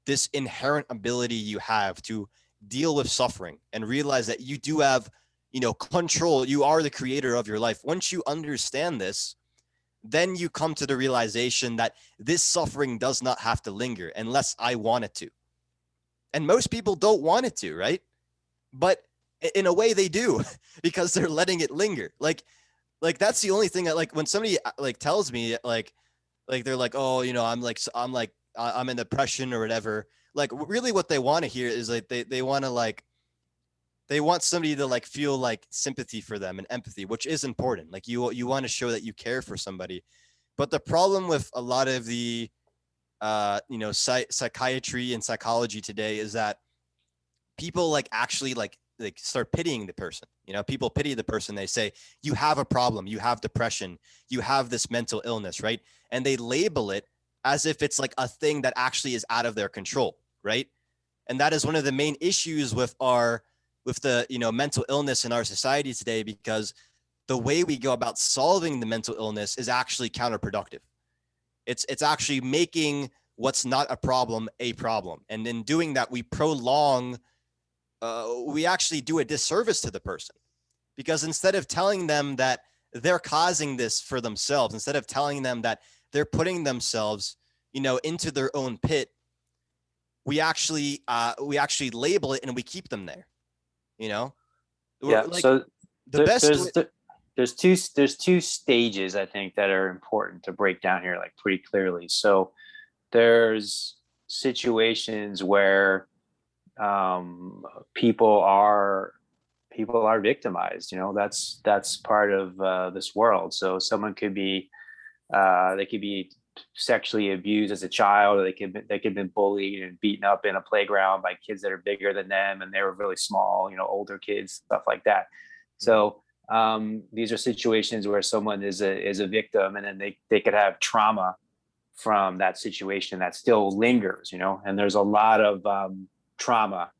this inherent ability you have to deal with suffering and realize that you do have, control, you are the creator of your life. Once you understand this, then you come to the realization that this suffering does not have to linger unless I want it to. And most people don't want it to, right? But in a way they do because they're letting it linger. Like that's the only thing that, like, when somebody like tells me like they're like, oh, I'm in depression or whatever. Like really what they want to hear is like, they want to like, they want somebody to like feel like sympathy for them and empathy, which is important. Like you want to show that you care for somebody. But the problem with a lot of the, psychiatry and psychology today is that people like actually like start pitying the person. People pity the person. They say, you have a problem, you have depression, you have this mental illness, right? And they label it as if it's like a thing that actually is out of their control, right? And that is one of the main issues with the mental illness in our society today, because the way we go about solving the mental illness is actually counterproductive. It's actually making what's not a problem a problem, and in doing that we prolong, we actually do a disservice to the person, because instead of telling them that they're causing this for themselves, instead of telling them that they're putting themselves, into their own pit, we actually label it and we keep them there. Yeah. Like, So the best. there's two stages I think that are important to break down here, like pretty clearly. So there's situations where people are victimized. That's part of this world. So someone could be they could be sexually abused as a child, or they could have been bullied and beaten up in a playground by kids that are bigger than them, and they were really small, older kids, stuff like that. So these are situations where someone is a victim, and then they could have trauma from that situation that still lingers, and there's a lot of trauma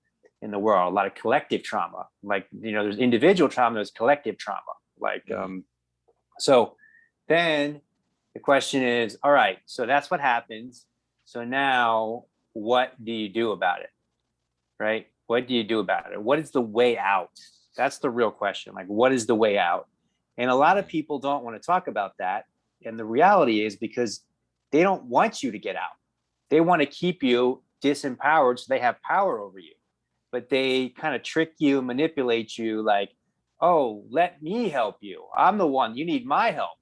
in the world, a lot of collective trauma. Like, there's individual trauma, there's collective trauma. Like, so then the question is, all right, so that's what happens. So now what do you do about it? Right? What do you do about it? What is the way out? That's the real question. Like, what is the way out? And a lot of people don't want to talk about that. And the reality is because they don't want you to get out. They want to keep you disempowered so they have power over you. But they kind of trick you, manipulate you, like, oh, let me help you. I'm the one. You need my help.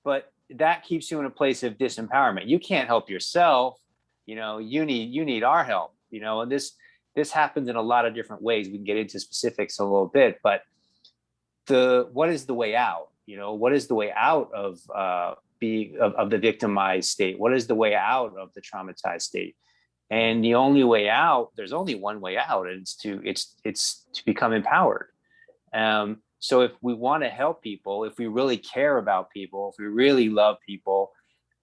But that keeps you in a place of disempowerment. You can't help yourself. You need our help. And this happens in a lot of different ways. We can get into specifics a little bit, but what is the way out? What is the way out of the victimized state? What is the way out of the traumatized state? And the only way out, there's only one way out, and it's to become empowered. So if we want to help people, if we really care about people, if we really love people,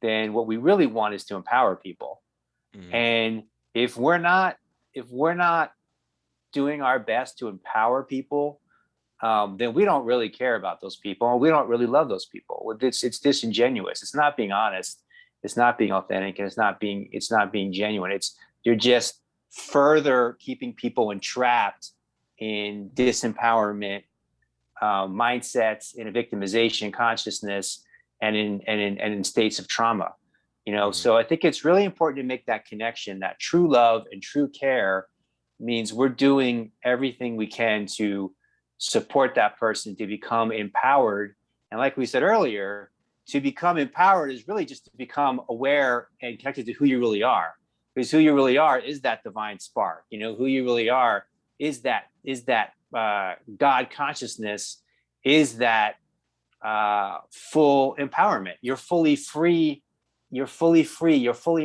then what we really want is to empower people. And if we're not doing our best to empower people, then we don't really care about those people. We don't really love those people. It's disingenuous. It's not being honest. It's not being authentic, and it's not being genuine. You're just further keeping people entrapped in disempowerment mindsets, in a victimization consciousness, and in states of trauma. So I think it's really important to make that connection, that true love and true care means we're doing everything we can to support that person to become empowered. And like we said earlier, to become empowered is really just to become aware and connected to who you really are. Because who you really are is that divine spark. Who you really are is that God consciousness, is that full empowerment. You're fully free. You're fully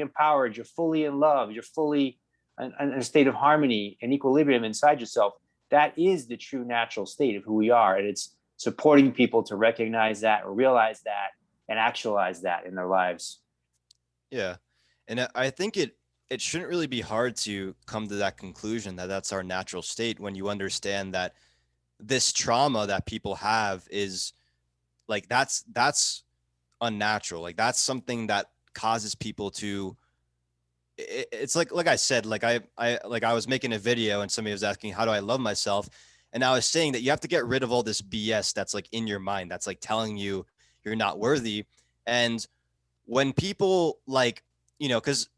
empowered. You're fully in love. You're fully in a state of harmony and equilibrium inside yourself. That is the true natural state of who we are. And it's supporting people to recognize that, or realize that, and actualize that in their lives. Yeah. And I think it shouldn't really be hard to come to that conclusion that that's our natural state when you understand that this trauma that people have is like that's unnatural. Like that's something that causes people to it's like I said, I was making a video and somebody was asking how do I love myself, and I was saying that you have to get rid of all this BS that's like in your mind that's like telling you you're not worthy. And when people like, because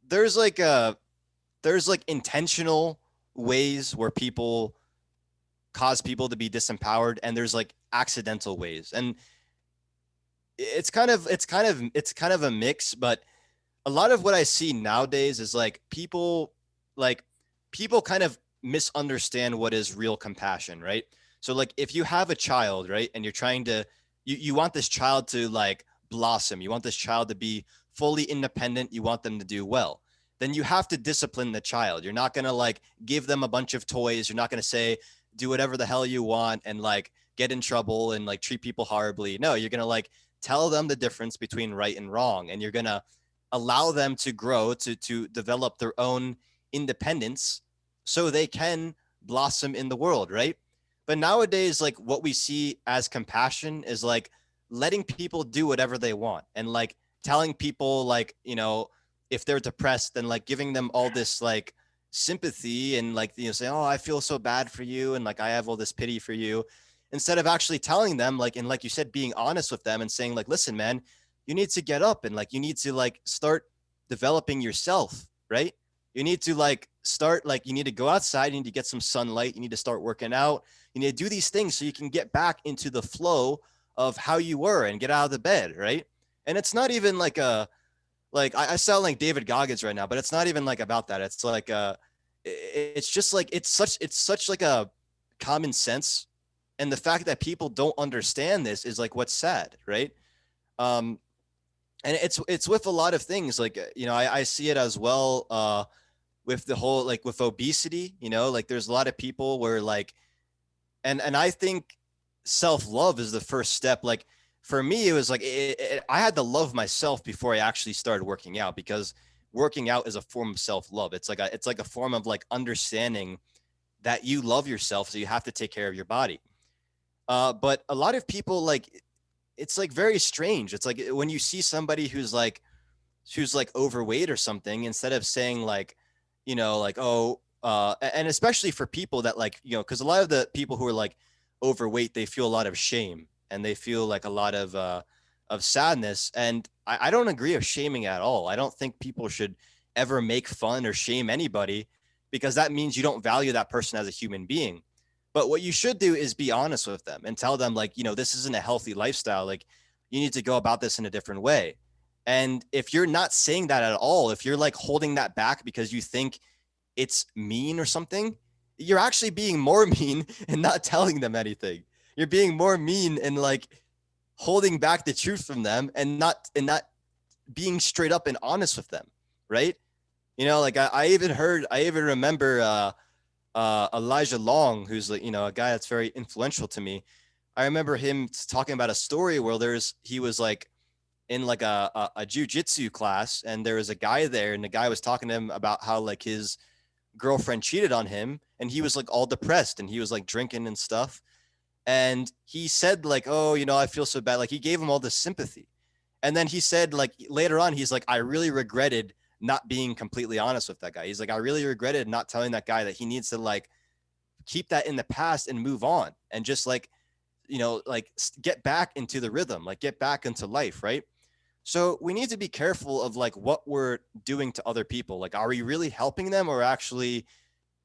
there's like there's like intentional ways where people cause people to be disempowered, and there's like accidental ways, and it's kind of a mix. But a lot of what I see nowadays is like people kind of misunderstand what is real compassion, right? So like if you have a child, right, and you're trying to you want this child to like blossom, you want this child to be fully independent, you want them to do well, then you have to discipline the child. You're not going to like give them a bunch of toys. You're not going to say do whatever the hell you want and like get in trouble and like treat people horribly. No, you're going to like tell them the difference between right and wrong, and you're going to allow them to grow to develop their own independence so they can blossom in the world, right? But nowadays, like what we see as compassion is like letting people do whatever they want, and like telling people like, if they're depressed, then like giving them all this like sympathy and like, say, oh, I feel so bad for you, and like I have all this pity for you, instead of actually telling them like, and like you said, being honest with them and saying like, listen, man, you need to get up and like you need to like start developing yourself, right? You need to like start like you need to go outside, you need to get some sunlight, you need to start working out, you need to do these things so you can get back into the flow of how you were and get out of the bed, right? And it's not even like like I sound like David Goggins right now, but it's not even like about that. It's like it's just like it's such like a common sense, and the fact that people don't understand this is like what's sad, right? Um, and it's with a lot of things. Like I see it as well with the whole like with obesity. Like there's a lot of people where like, and I think self-love is the first step. Like for me, it was like I had to love myself before I actually started working out, because working out is a form of self-love. It's like a form of like understanding that you love yourself, so you have to take care of your body. But a lot of people like it's like very strange. It's like when you see somebody who's like overweight or something, instead of saying like, like, oh, and especially for people that like, because a lot of the people who are like overweight, they feel a lot of shame and they feel like a lot of sadness. And I don't agree with shaming at all. I don't think people should ever make fun or shame anybody, because that means you don't value that person as a human being. But what you should do is be honest with them and tell them like, this isn't a healthy lifestyle. Like you need to go about this in a different way. And if you're not saying that at all, if you're like holding that back because you think it's mean or something, you're actually being more mean and not telling them anything. You're being more mean and like holding back the truth from them, and not being straight up and honest with them, right? Like I even remember Elijah Long, who's like, a guy that's very influential to me. I remember him talking about a story where he was like in like a jujitsu class, and there was a guy there, and the guy was talking to him about how like his girlfriend cheated on him, and he was like all depressed, and he was like drinking and stuff. And he said like, oh, I feel so bad. Like he gave him all this sympathy. And then he said like later on, he's like, I really regretted not being completely honest with that guy. He's like, I really regretted not telling that guy that he needs to like keep that in the past and move on and just like, like get back into the rhythm, like get back into life. Right. So we need to be careful of like what we're doing to other people. Like, are we really helping them or actually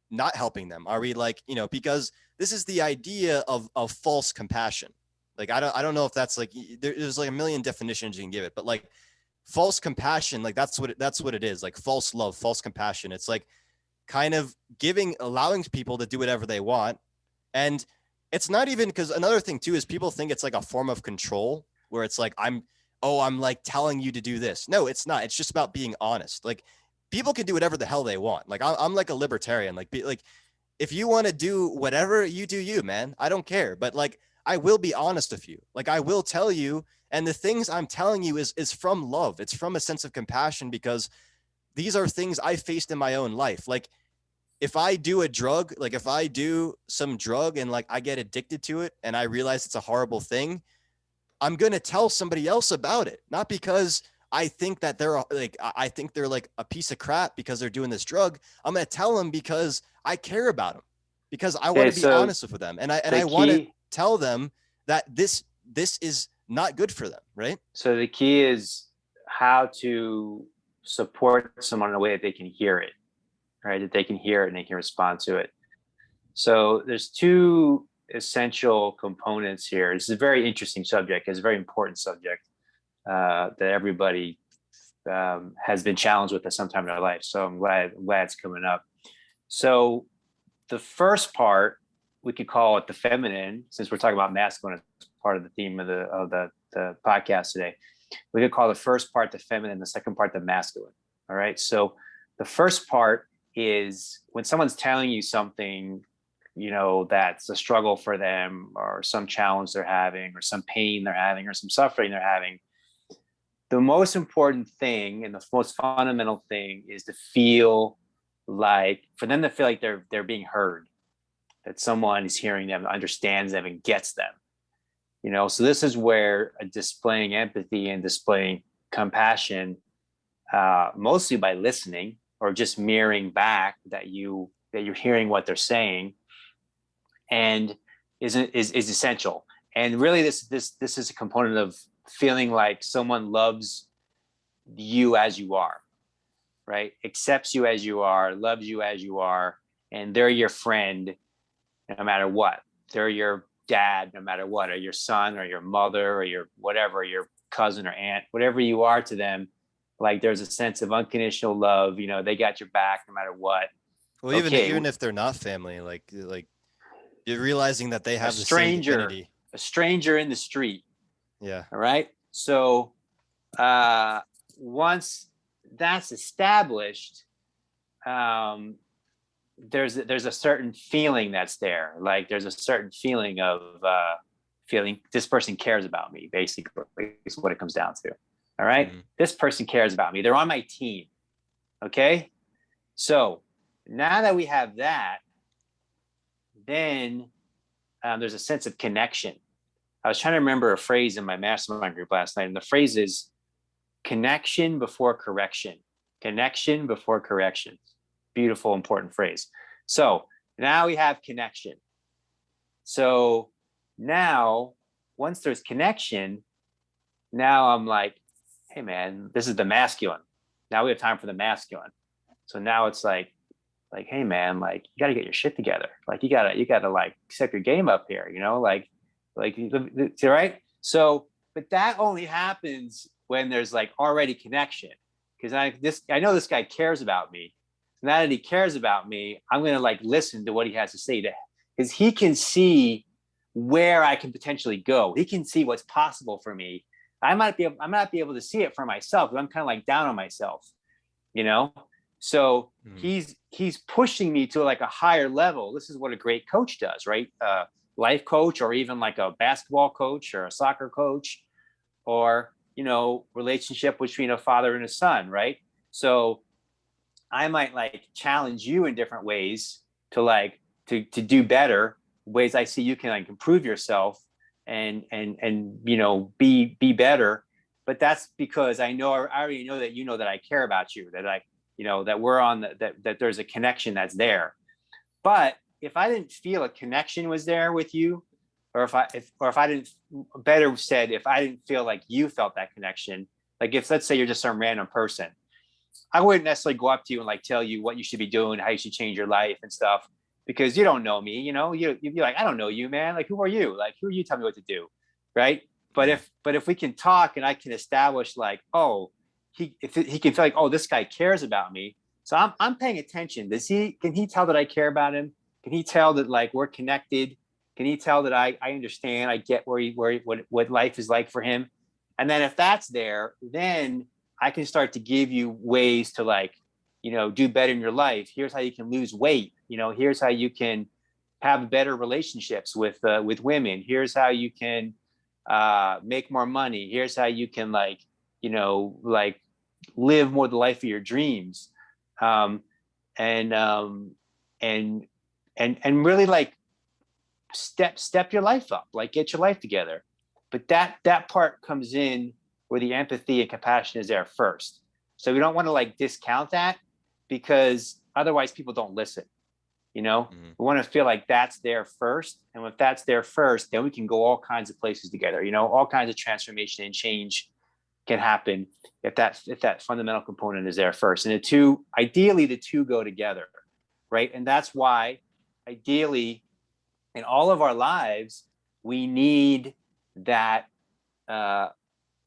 not helping them? Are we like, because this is the idea of false compassion. Like, I don't know if that's like, there's like a million definitions you can give it, but like false compassion, like that's what it is. Like false love, false compassion. It's like kind of allowing people to do whatever they want. And it's not even, because another thing too is people think it's like a form of control where it's like, I'm like telling you to do this. No, it's not. It's just about being honest. Like people can do whatever the hell they want. Like I'm like a libertarian. Like if you want to do whatever, you do you, man. I don't care. But like I will be honest with you. Like, I will tell you, and the things I'm telling you is from love. It's from a sense of compassion, because these are things I faced in my own life. Like, if I do a drug, like if I do some drug and like I get addicted to it and I realize it's a horrible thing, I'm going to tell somebody else about it. Not because I think that I think they're like a piece of crap because they're doing this drug. I'm going to tell them because I care about them, because I want to be so honest with them. And I want to tell them that this is not good for them. Right. So the key is how to support someone in a way that they can hear it, right? That they can hear it and they can respond to it. So there's two essential components here. This is a very interesting subject. It's a very important subject that everybody has been challenged with at some time in their life. So I'm glad it's coming up. So the first part, we could call it the feminine, since we're talking about masculine as part of the theme of the podcast today. We could call the first part the feminine, the second part the masculine. All right. So the first part is when someone's telling you something, that's a struggle for them, or some challenge they're having, or some pain they're having, or some suffering they're having. The most important thing and the most fundamental thing is to feel like, for them to feel like they're being heard, that someone is hearing them, understands them, and gets them. So this is where displaying empathy and displaying compassion, mostly by listening or just mirroring back that you're hearing what they're saying, and is essential. And really, this is a component of feeling like someone loves you as you are, right? Accepts you as you are, loves you as you are, and they're your friend no matter what. They're your dad no matter what, or your son, or your mother, or your whatever, your cousin or aunt, whatever you are to them. Like, there's a sense of unconditional love. They got your back no matter what. Well, even if they're not family, like you're realizing that they have the same divinity. A stranger in the street. Yeah. All right. So once that's established, there's a certain feeling that's there. Like, there's a certain feeling of feeling this person cares about me, basically, is what it comes down to. All right. Mm-hmm. This person cares about me. They're on my team. Okay. So now that we have that, then there's a sense of connection. I was trying to remember a phrase in my mastermind group last night, and the phrase is connection before correction. Connection before correction. Beautiful, important phrase. So now we have connection. So now, once there's connection, now I'm like, hey man, this is the masculine. Now we have time for the masculine. So now it's like, hey man, like, you got to get your shit together. Like, you gotta like step your game up here, right? So, but that only happens when there's like already connection. Because I know this guy cares about me. Now that he cares about me, I'm going to like listen to what he has to say, because he can see where I can potentially go. He can see what's possible for me. I might not be able to see it for myself, but I'm kind of like down on myself, So he's pushing me to like a higher level. This is what a great coach does, right? Life coach, or even like a basketball coach or a soccer coach, or, relationship between a father and a son, right? So I might like challenge you in different ways to do better, ways I see you can like improve yourself and be better. But that's because I already know that that I care about you, that that we're on that there's a connection that's there. But if I didn't feel a connection was there with you, or if I didn't, better said, if I didn't feel like you felt that connection, like if, let's say, you're just some random person, I wouldn't necessarily go up to you and like tell you what you should be doing, how you should change your life and stuff, because you don't know me. You'd be like, I don't know you, man. Like, who are you? Like, who are you telling me what to do? Right. But if we can talk and I can establish like, oh, if he can feel like, oh, this guy cares about me. So I'm paying attention. Can he tell that I care about him? Can he tell that like we're connected? Can he tell that I understand, I get what life is like for him? And then if that's there, then I can start to give you ways to like, do better in your life. Here's how you can lose weight. Here's how you can, have better relationships with women. Here's how you can make more money. Here's how you can like live more the life of your dreams, and really like step your life up, like get your life together. But that part comes in where the empathy and compassion is there first. So we don't want to like discount that, because otherwise people don't listen. We want to feel like that's there first. And if that's there first, then we can go all kinds of places together. All kinds of transformation and change can happen if that fundamental component is there first. And ideally the two go together, right? And that's why ideally in all of our lives, we need that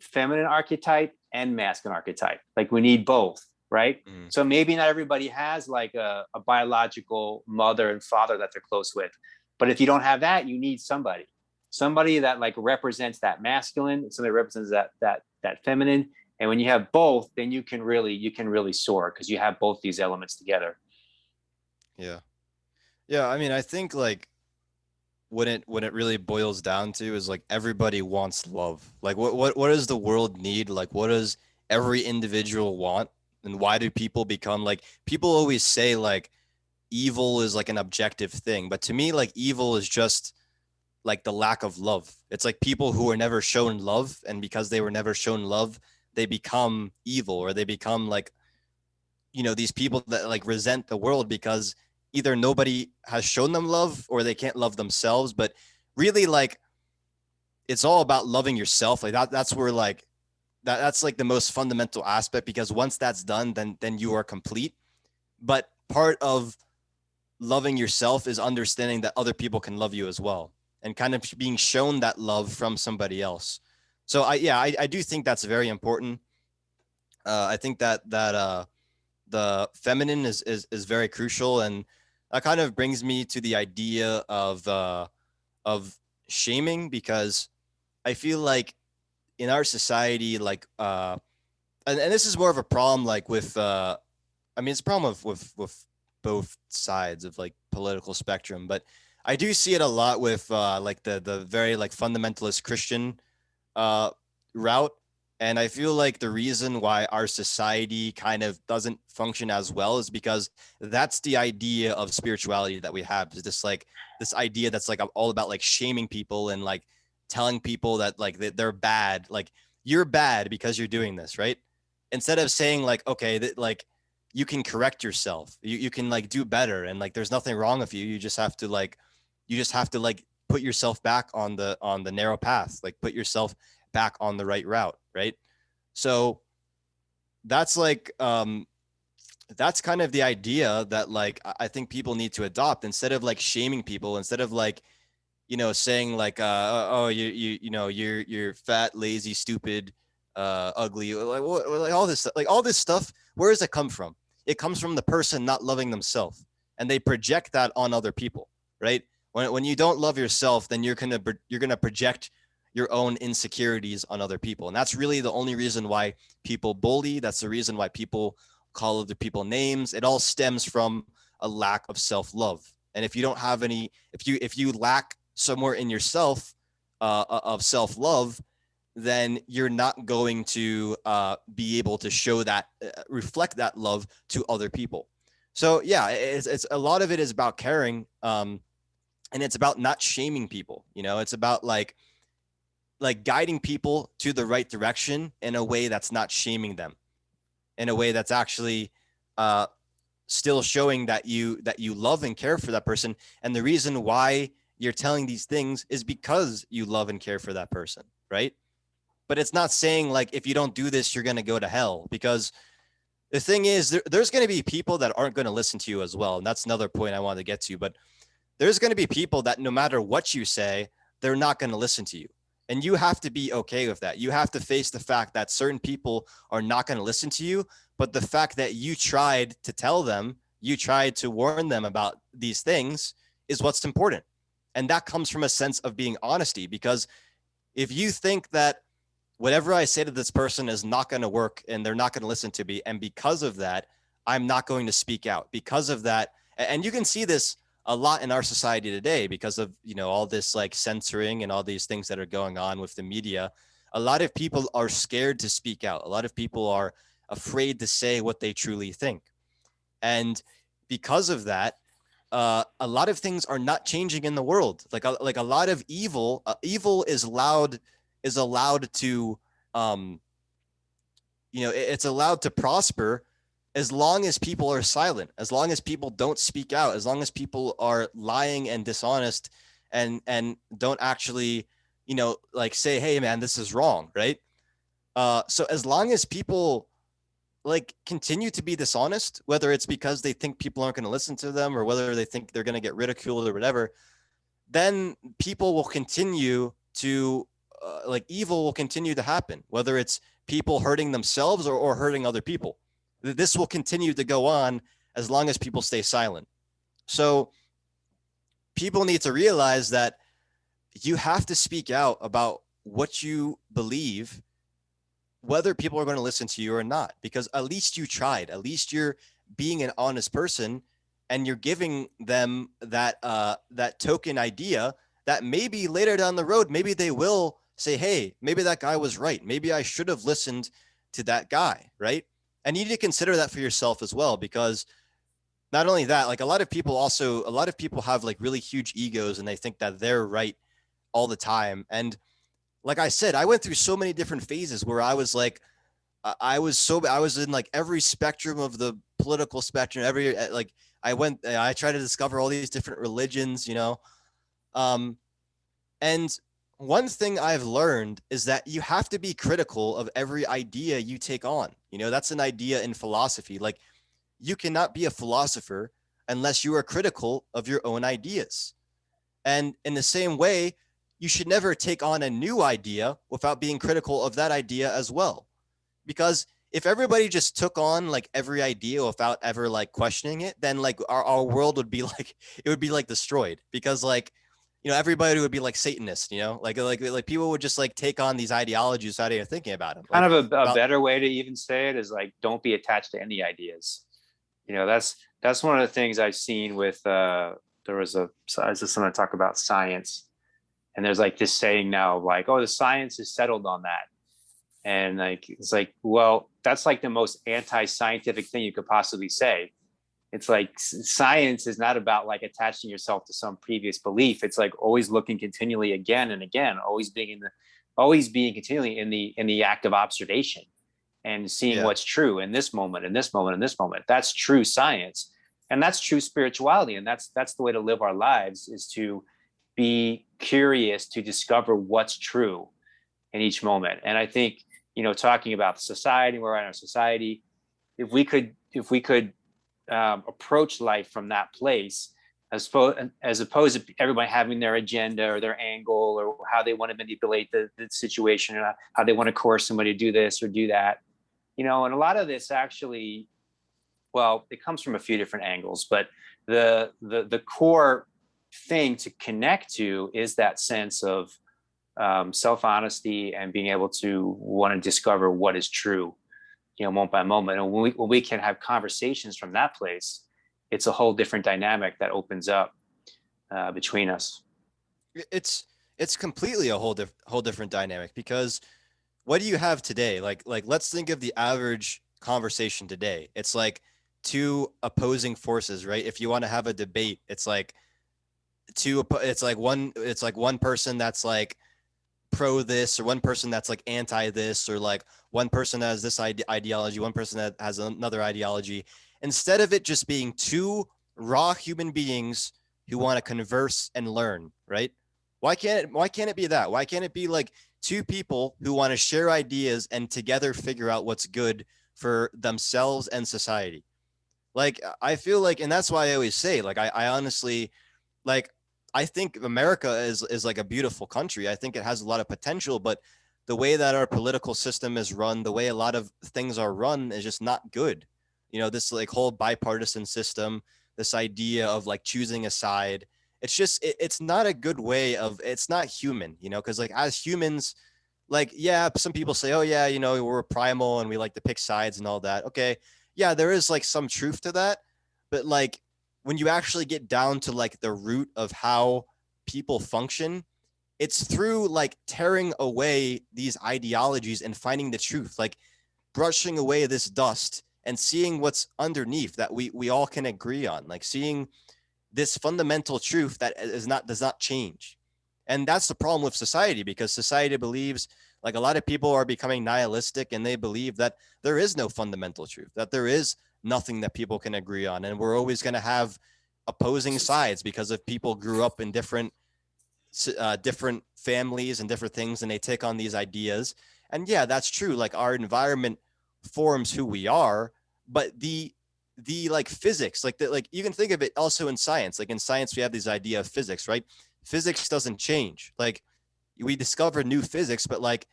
feminine archetype and masculine archetype. Like we need both, right? So maybe not everybody has like a biological mother and father that they're close with, but if you don't have that, you need somebody that like represents that masculine, somebody represents that feminine. And when you have both, then you can really soar, because you have both these elements together. Yeah, I mean, I think like when it really boils down to is like everybody wants love. Like what does the world need? Like what does every individual want? And why do people become like, people always say like evil is like an objective thing, but to me like evil is just like the lack of love. It's like people who are never shown love, and because they were never shown love, they become evil, or they become like, these people that like resent the world because either nobody has shown them love or they can't love themselves. But really like it's all about loving yourself. Like that's where like that's like the most fundamental aspect, because once that's done, then you are complete. But part of loving yourself is understanding that other people can love you as well, and kind of being shown that love from somebody else. So I do think that's very important. I think that the feminine is very crucial, and that kind of brings me to the idea of shaming, because I feel like in our society, like and this is more of a problem like with I mean, it's a problem with both sides of like political spectrum, but I do see it a lot with like the very like fundamentalist Christian route. And I feel like the reason why our society kind of doesn't function as well is because that's the idea of spirituality that we have, is this idea that's like all about like shaming people and like telling people that like they're bad, like you're bad because you're doing this, right? Instead of saying like, okay, like you can correct yourself, you can like do better, and like there's nothing wrong with you. You just have to like put yourself back on the narrow path, like put yourself back on the right route, right? So that's like that's kind of the idea that like I think people need to adopt, instead of like shaming people, instead of like saying like oh you're fat, lazy, stupid, ugly, like what, like all this stuff. Where does it come from? It comes from the person not loving themselves, and they project that on other people, right? When you don't love yourself, then you're gonna project your own insecurities on other people. And that's really the only reason why people bully. That's the reason why people call other people names. It all stems from a lack of self-love. And if you don't have any, if you lack somewhere in yourself of self-love, then you're not going to be able to show that, reflect that love to other people. So yeah, it's a lot of it is about caring, and it's about not shaming people. It's about like guiding people to the right direction in a way that's not shaming them, in a way that's actually still showing that you love and care for that person. And the reason why you're telling these things is because you love and care for that person, right? But it's not saying like, if you don't do this, you're going to go to hell, because the thing is there's going to be people that aren't going to listen to you as well. And that's another point I want to get to. But there's going to be people that no matter what you say, they're not going to listen to you. And you have to be okay with that. You have to face the fact that certain people are not going to listen to you. But the fact that you tried to tell them, you tried to warn them about these things, is what's important. And that comes from a sense of being honesty. Because if you think that whatever I say to this person is not going to work and they're not going to listen to me, and because of that, I'm not going to speak out, because of that. And you can see this a lot in our society today because of, all this like censoring and all these things that are going on with the media. A lot of people are scared to speak out. A lot of people are afraid to say what they truly think. And because of that, a lot of things are not changing in the world. Like a lot of evil is allowed to, it's allowed to prosper as long as people are silent, as long as people don't speak out, as long as people are lying and dishonest and don't actually, like say, hey man, this is wrong, right? So as long as people like continue to be dishonest, whether it's because they think people aren't going to listen to them or whether they think they're going to get ridiculed or whatever, then people will continue to like evil will continue to happen, whether it's people hurting themselves or hurting other people. This will continue to go on as long as people stay silent. So people need to realize that you have to speak out about what you believe, whether people are going to listen to you or not, because at least you tried. At least you're being an honest person and you're giving them that token idea that maybe later down the road, maybe they will say, hey, maybe that guy was right. Maybe I should have listened to that guy, right? And you need to consider that for yourself as well, because not only that, like a lot of people have like really huge egos and they think that they're right all the time. And like I said, I went through so many different phases where I was like, I was in like every spectrum of the political spectrum. I tried to discover all these different religions, and one thing I've learned is that you have to be critical of every idea you take on. That's an idea in philosophy. Like you cannot be a philosopher unless you are critical of your own ideas. And in the same way, you should never take on a new idea without being critical of that idea as well. Because if everybody just took on like every idea without ever like questioning it, then like our world would be like, it would be like destroyed, because like, everybody would be like Satanists, like people would just like take on these ideologies without even thinking about them. Kind of a better way to even say it is like, don't be attached to any ideas. That's one of the things I've seen with, I was just going to talk about science. And there's like this saying now, like, oh, the science is settled on that. And like, it's like, well, that's like the most anti-scientific thing you could possibly say. It's like science is not about like attaching yourself to some previous belief. It's like always looking continually again and again, always being continually in the act of observation and seeing what's true in this moment, in this moment, in this moment. That's true science. And that's true spirituality. And that's the way to live our lives, is to be curious to discover what's true in each moment. And I think, talking about the society, we're in our society, if we could approach life from that place, as opposed to everybody having their agenda or their angle or how they want to manipulate the situation, or how they want to coerce somebody to do this or do that, and a lot of this actually, well, it comes from a few different angles, but the core thing to connect to is that sense of self-honesty and being able to want to discover what is true, moment by moment. And when we can have conversations from that place, it's a whole different dynamic that opens up between us. It's completely a whole different dynamic, because what do you have today? Like let's think of the average conversation today. It's like two opposing forces, right? If you want to have a debate, it's like one person that's like pro this, or one person that's like anti this, or like one person that has this ideology, one person that has another ideology, instead of it just being two raw human beings who want to converse and learn, right? Why can't it be that? Why can't it be like two people who want to share ideas and together figure out what's good for themselves and society? Like, I feel like, and that's why I always say, like, I honestly, like, I think America is like a beautiful country. I think it has a lot of potential, but the way that our political system is run, the way a lot of things are run, is just not good. This like whole bipartisan system, this idea of like choosing a side, it's just, it's not a good way of, it's not human, because like as humans, like, yeah, some people say, oh yeah, we're primal and we like to pick sides and all that. Okay. Yeah, there is like some truth to that, but like, when you actually get down to like the root of how people function, it's through like tearing away these ideologies and finding the truth, like brushing away this dust and seeing what's underneath that we all can agree on, like seeing this fundamental truth that does not change. And that's the problem with society, because society believes, like, a lot of people are becoming nihilistic, and they believe that there is no fundamental truth, that there is nothing that people can agree on, and we're always going to have opposing sides because of people grew up in different families and different things, and they take on these ideas. And yeah, that's true, like our environment forms who we are, but the like physics, like like you can think of it also in science. Like in science we have this idea of physics, right? Physics doesn't change. Like we discover new physics, but like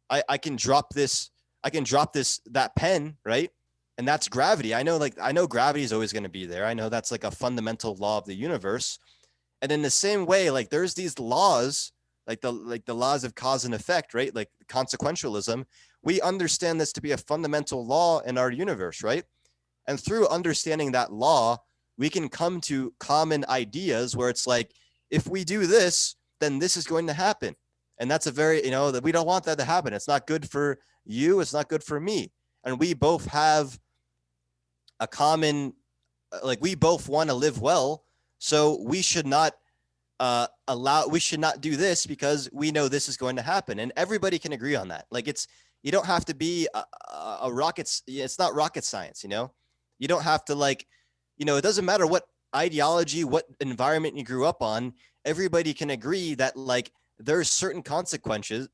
I can drop that pen, right? And that's gravity. I know gravity is always going to be there. I know that's like a fundamental law of the universe. And in the same way, like there's these laws, like the laws of cause and effect, right? Like consequentialism. We understand this to be a fundamental law in our universe, right? And through understanding that law, we can come to common ideas where it's like, if we do this, then this is going to happen. And that's a very, that we don't want that to happen. It's not good for you. It's not good for me. And we both have a common, like we both want to live well. So we should not we should not do this because we know this is going to happen. And everybody can agree on that. Like you don't have to be a rocket. It's not rocket science, you don't have to it doesn't matter what ideology, what environment you grew up on. Everybody can agree that like there's certain consequences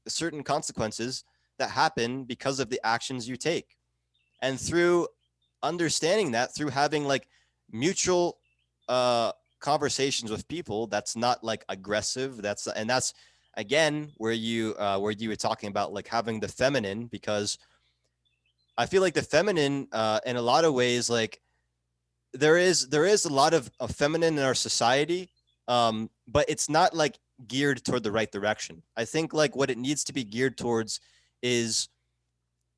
that happen because of the actions you take. And through understanding that, through having like mutual conversations with people that's not like aggressive, that's again where you were talking about like having the feminine, because I feel like the feminine in a lot of ways, like there is a lot of feminine in our society, but it's not like geared toward the right direction. I think like what it needs to be geared towards is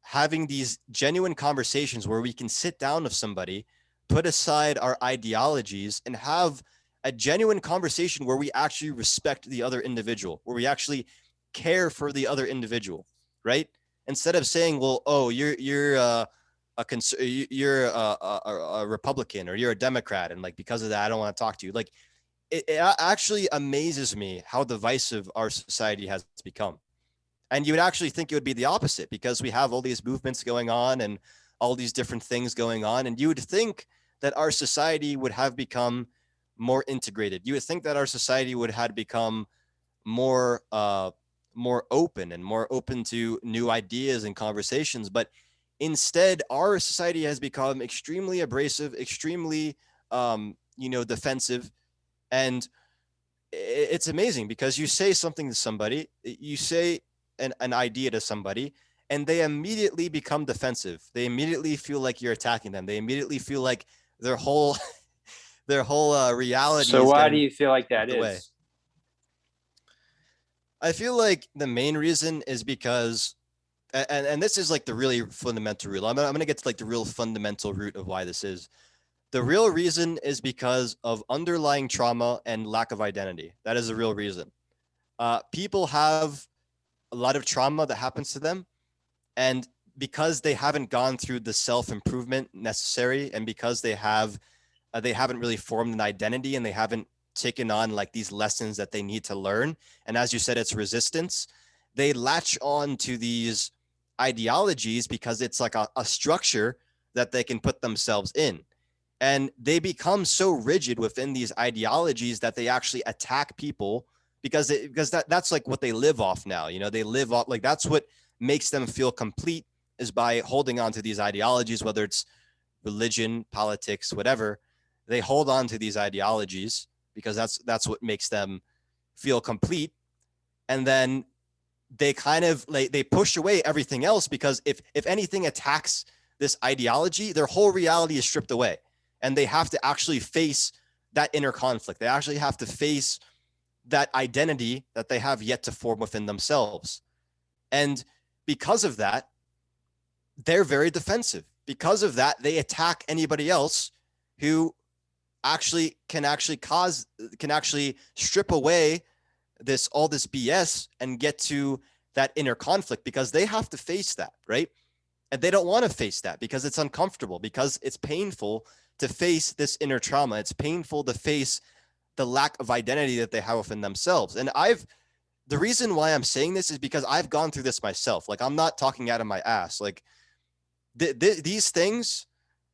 having these genuine conversations where we can sit down with somebody, put aside our ideologies, and have a genuine conversation where we actually respect the other individual, where we actually care for the other individual, right? Instead of saying, well, oh, you're a Republican or you're a Democrat, and like because of that I don't want to talk to you. Like it actually amazes me how divisive our society has become. And you would actually think it would be the opposite, because we have all these movements going on and all these different things going on, and you would think that our society would have become more integrated. You would think that our society would have become more open and more open to new ideas and conversations. But instead, our society has become extremely abrasive, extremely defensive. And it's amazing, because you say something to somebody, you say an idea to somebody, and they immediately become defensive. They immediately feel like you're attacking them. They immediately feel like their whole reality. So why do you feel like that is? I feel like the main reason is because, and this is like the really fundamental root. I'm gonna get to like the real fundamental root of why this is. The real reason is because of underlying trauma and lack of identity. That is the real reason. People have a lot of trauma that happens to them, and because they haven't gone through the self-improvement necessary, and because they haven't really formed an identity, and they haven't taken on like these lessons that they need to learn, and as you said, it's resistance, they latch on to these ideologies because it's like a structure that they can put themselves in. And they become so rigid within these ideologies that they actually attack people because that's like what they live off now. They live off, like, that's what makes them feel complete, is by holding on to these ideologies, whether it's religion, politics, whatever. They hold on to these ideologies because that's what makes them feel complete. And then they kind of like, they push away everything else, because if anything attacks this ideology, their whole reality is stripped away. And they have to actually face that inner conflict. They actually have to face that identity that they have yet to form within themselves. And because of that, they're very defensive. Because of that, they attack anybody else who can actually strip away all this BS and get to that inner conflict, because they have to face that, right? And they don't want to face that because it's uncomfortable, because it's painful to face this inner trauma. It's painful to face the lack of identity that they have within themselves. And the reason why I'm saying this is because I've gone through this myself. Like, I'm not talking out of my ass. Like, these things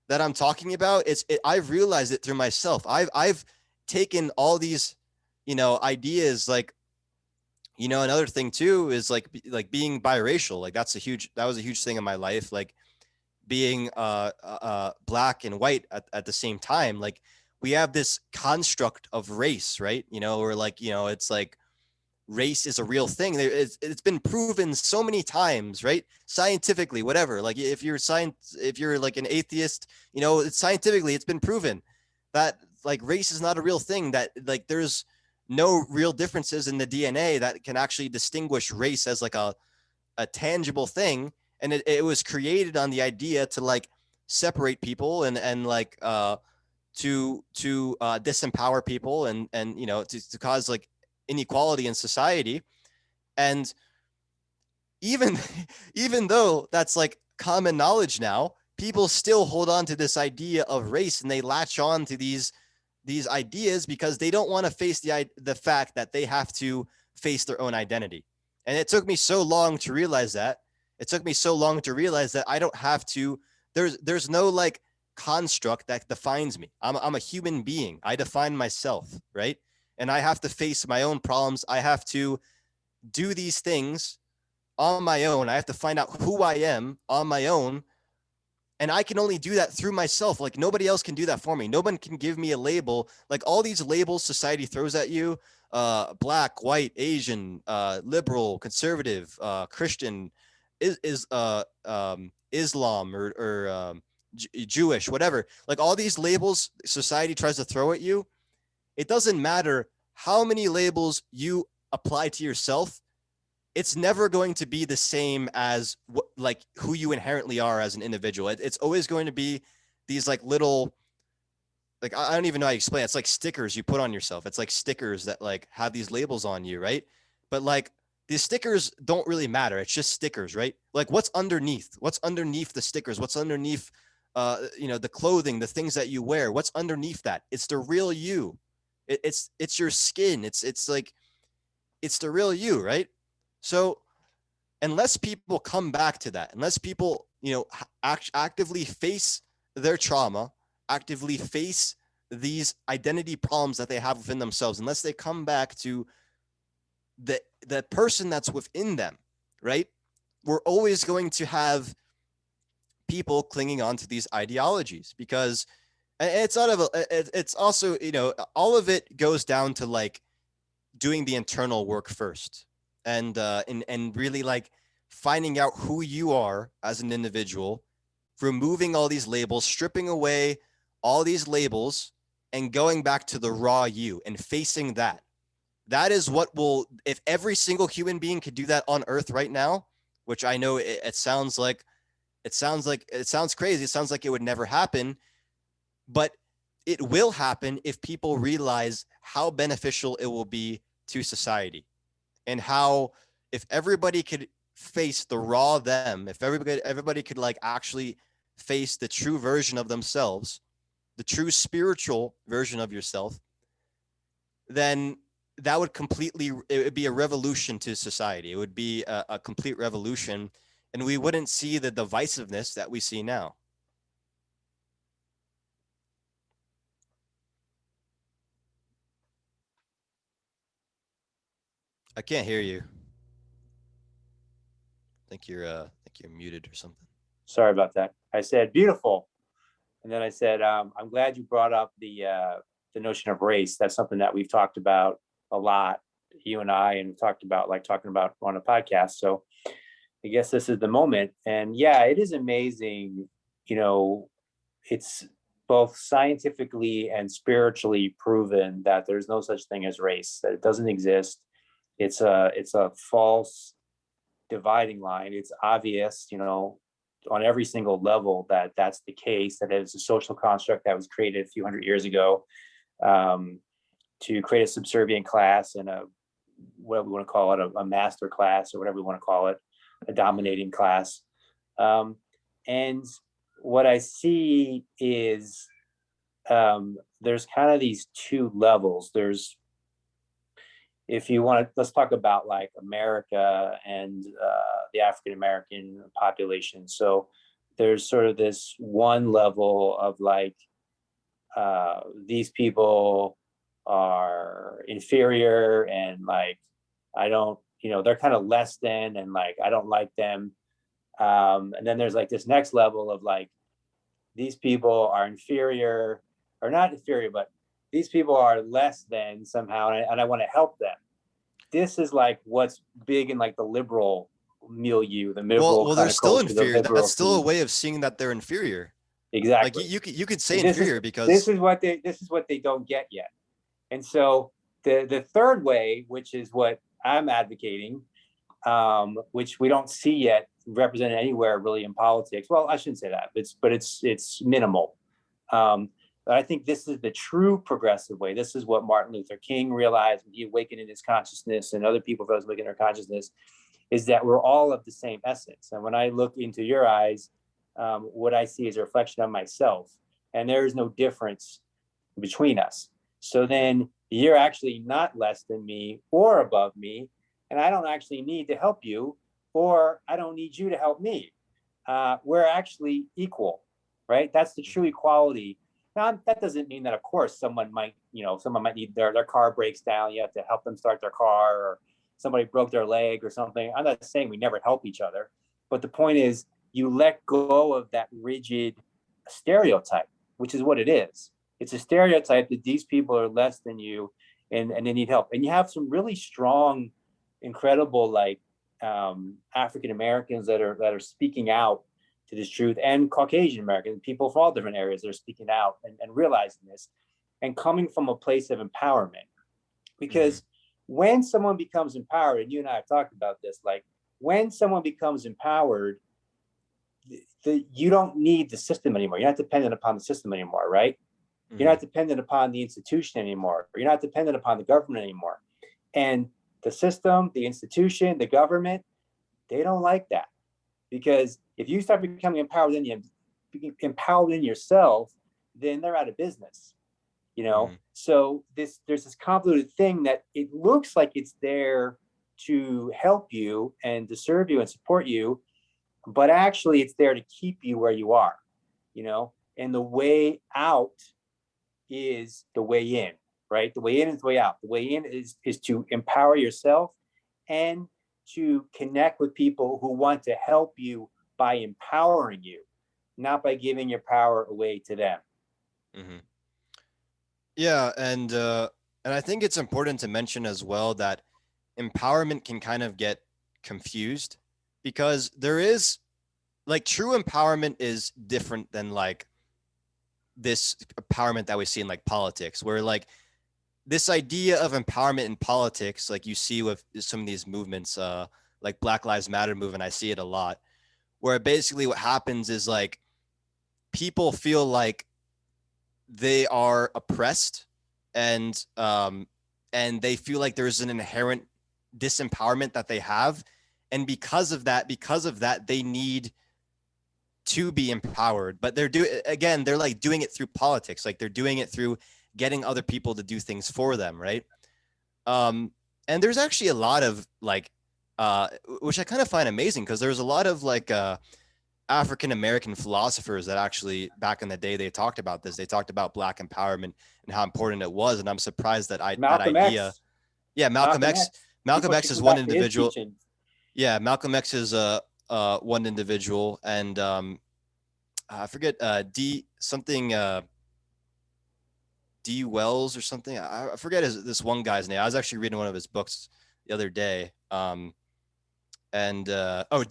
that I'm talking about, I've realized it through myself. I've taken all these, ideas, like, another thing too is like being biracial. Like, that was a huge thing in my life. Like, being black and white at the same time. Like, we have this construct of race, right? Or like, it's like race is a real thing. It's been proven so many times, right? Scientifically, whatever. Like, if you're like an atheist, it's been proven that like race is not a real thing, that like there's no real differences in the DNA that can actually distinguish race as like a tangible thing. And it was created on the idea to like separate people and like to disempower people and to cause like inequality in society. And even though that's like common knowledge now, people still hold on to this idea of race, and they latch on to these ideas because they don't want to face the fact that they have to face their own identity. And it took me so long to realize that. I don't have to. There's no like construct that defines me. I'm a human being. I define myself, right? And I have to face my own problems. I have to do these things on my own. I have to find out who I am on my own. And I can only do that through myself. Like, nobody else can do that for me. No one can give me a label. Like, all these labels society throws at you, black, white, Asian, liberal, conservative, Christian, Islam, or Jewish, whatever. Like, all these labels society tries to throw at you. It doesn't matter how many labels you apply to yourself. It's never going to be the same as like who you inherently are as an individual. It's always going to be these like little, like, I don't even know how to explain it. It's like stickers you put on yourself. It's like stickers that like have these labels on you, right? But like, these stickers don't really matter. It's just stickers, right? Like, what's underneath the stickers? What's underneath, the clothing, the things that you wear? What's underneath that? It's the real you. It's your skin. It's like, it's the real you, right? So unless people come back to that, unless people, actively face their trauma, actively face these identity problems that they have within themselves, unless they come back to the person that's within them, right? We're always going to have people clinging on to these ideologies, because it's also, all of it goes down to like doing the internal work first, and really like finding out who you are as an individual, removing all these labels, stripping away all these labels, and going back to the raw you and facing that. That is what will, if every single human being could do that on earth right now, which I know it sounds crazy. It sounds like it would never happen, but it will happen if people realize how beneficial it will be to society, and how, if everybody could face the raw them, if everybody could like actually face the true version of themselves, the true spiritual version of yourself, then that would it would be a revolution to society. It would be a complete revolution, and we wouldn't see the divisiveness that we see now. I can't hear you. I think you're muted or something. Sorry about that. I said beautiful, and then I said I'm glad you brought up the notion of race. That's something that we've talked about a lot, you and I, and talking about on a podcast. So I guess this is the moment. And yeah, it is amazing. It's both scientifically and spiritually proven that there's no such thing as race, that it doesn't exist. It's a false dividing line. It's obvious, on every single level that that's the case, that it's a social construct that was created a few hundred years ago to create a subservient class and a, what we want to call it, a master class or whatever we want to call it, a dominating class. And what I see is there's kind of these two levels. There's, if you want to, let's talk about like America and the African American population. So there's sort of this one level of like, these people are inferior and like, I don't, they're kind of less than, and like, I don't like them. And then there's like this next level of like, these people are inferior, or not inferior, but these people are less than somehow, and I want to help them. This is like what's big in like the liberal milieu, the liberal. Well, they're still inferior. That's still a way of seeing that they're inferior. Exactly. Like you could say inferior because this is what they don't get yet. And so the third way, which is what I'm advocating, which we don't see yet represented anywhere really in politics. Well, I shouldn't say that, but it's minimal. But I think this is the true progressive way. This is what Martin Luther King realized when he awakened in his consciousness, and other people who awakened in their consciousness, is that we're all of the same essence. And when I look into your eyes, what I see is a reflection of myself, and there is no difference between us. So then you're actually not less than me or above me, and I don't actually need to help you, or I don't need you to help me. We're actually equal, right? That's the true equality. Now, that doesn't mean that, of course, someone might need their car breaks down. You have to help them start their car, or somebody broke their leg or something. I'm not saying we never help each other, but the point is you let go of that rigid stereotype, which is what it is. It's a stereotype that these people are less than you, and they need help. And you have some really strong, incredible, like African Americans that are speaking out to this truth, and Caucasian American people from all different areas that are speaking out and realizing this, and coming from a place of empowerment. Because when someone becomes empowered, and you and I have talked about this, like when someone becomes empowered, you don't need the system anymore. You're not dependent upon the system anymore, right? You're not dependent upon the institution anymore. You're not dependent upon the government anymore. And the system, the institution, the government, they don't like that. Because if you start becoming empowered in yourself, then they're out of business. So there's this convoluted thing that it looks like it's there to help you and to serve you and support you, but actually it's there to keep you where you are, and the way out is the way in, right? The way in is the way out. The way in is to empower yourself and to connect with people who want to help you by empowering you, not by giving your power away to them. Yeah, and I think it's important to mention as well that empowerment can kind of get confused, because there is like true empowerment is different than like this empowerment that we see in like politics, where like this idea of empowerment in politics, like you see with some of these movements, like Black Lives Matter movement, I see it a lot, where basically what happens is like people feel like they are oppressed, and they feel like there's an inherent disempowerment that they have, and because of that they need to be empowered, but they're like doing it through politics, like they're doing it through getting other people to do things for them, right? And there's actually a lot of like which I kind of find amazing, because there's a lot of like African American philosophers that actually back in the day they talked about this. They talked about Black empowerment and how important it was, and I'm surprised that Malcolm X is one individual. Yeah, Malcolm X is one individual, and I forget D Wells or something. I forget this one guy's name. I was actually reading one of his books the other day.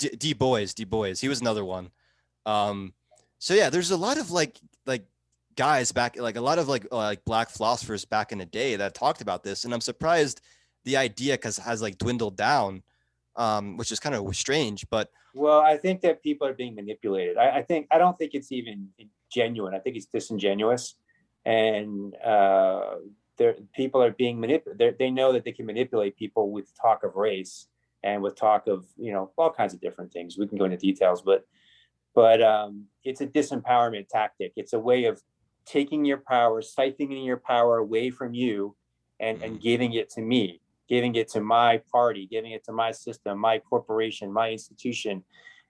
D Bois. He was another one. So yeah, there's a lot of like guys back, like a lot of like Black philosophers back in the day that talked about this, and I'm surprised the idea has like dwindled down, which is kind of strange. But Well, I think that people are being manipulated. I don't think it's even genuine. I think it's disingenuous, and people are being manipulated. They know that they can manipulate people with talk of race and with talk of all kinds of different things. We can go into details, but it's a disempowerment tactic. It's a way of taking your power, siphoning your power away from you, and giving it to me, giving it to my party, giving it to my system, my corporation, my institution,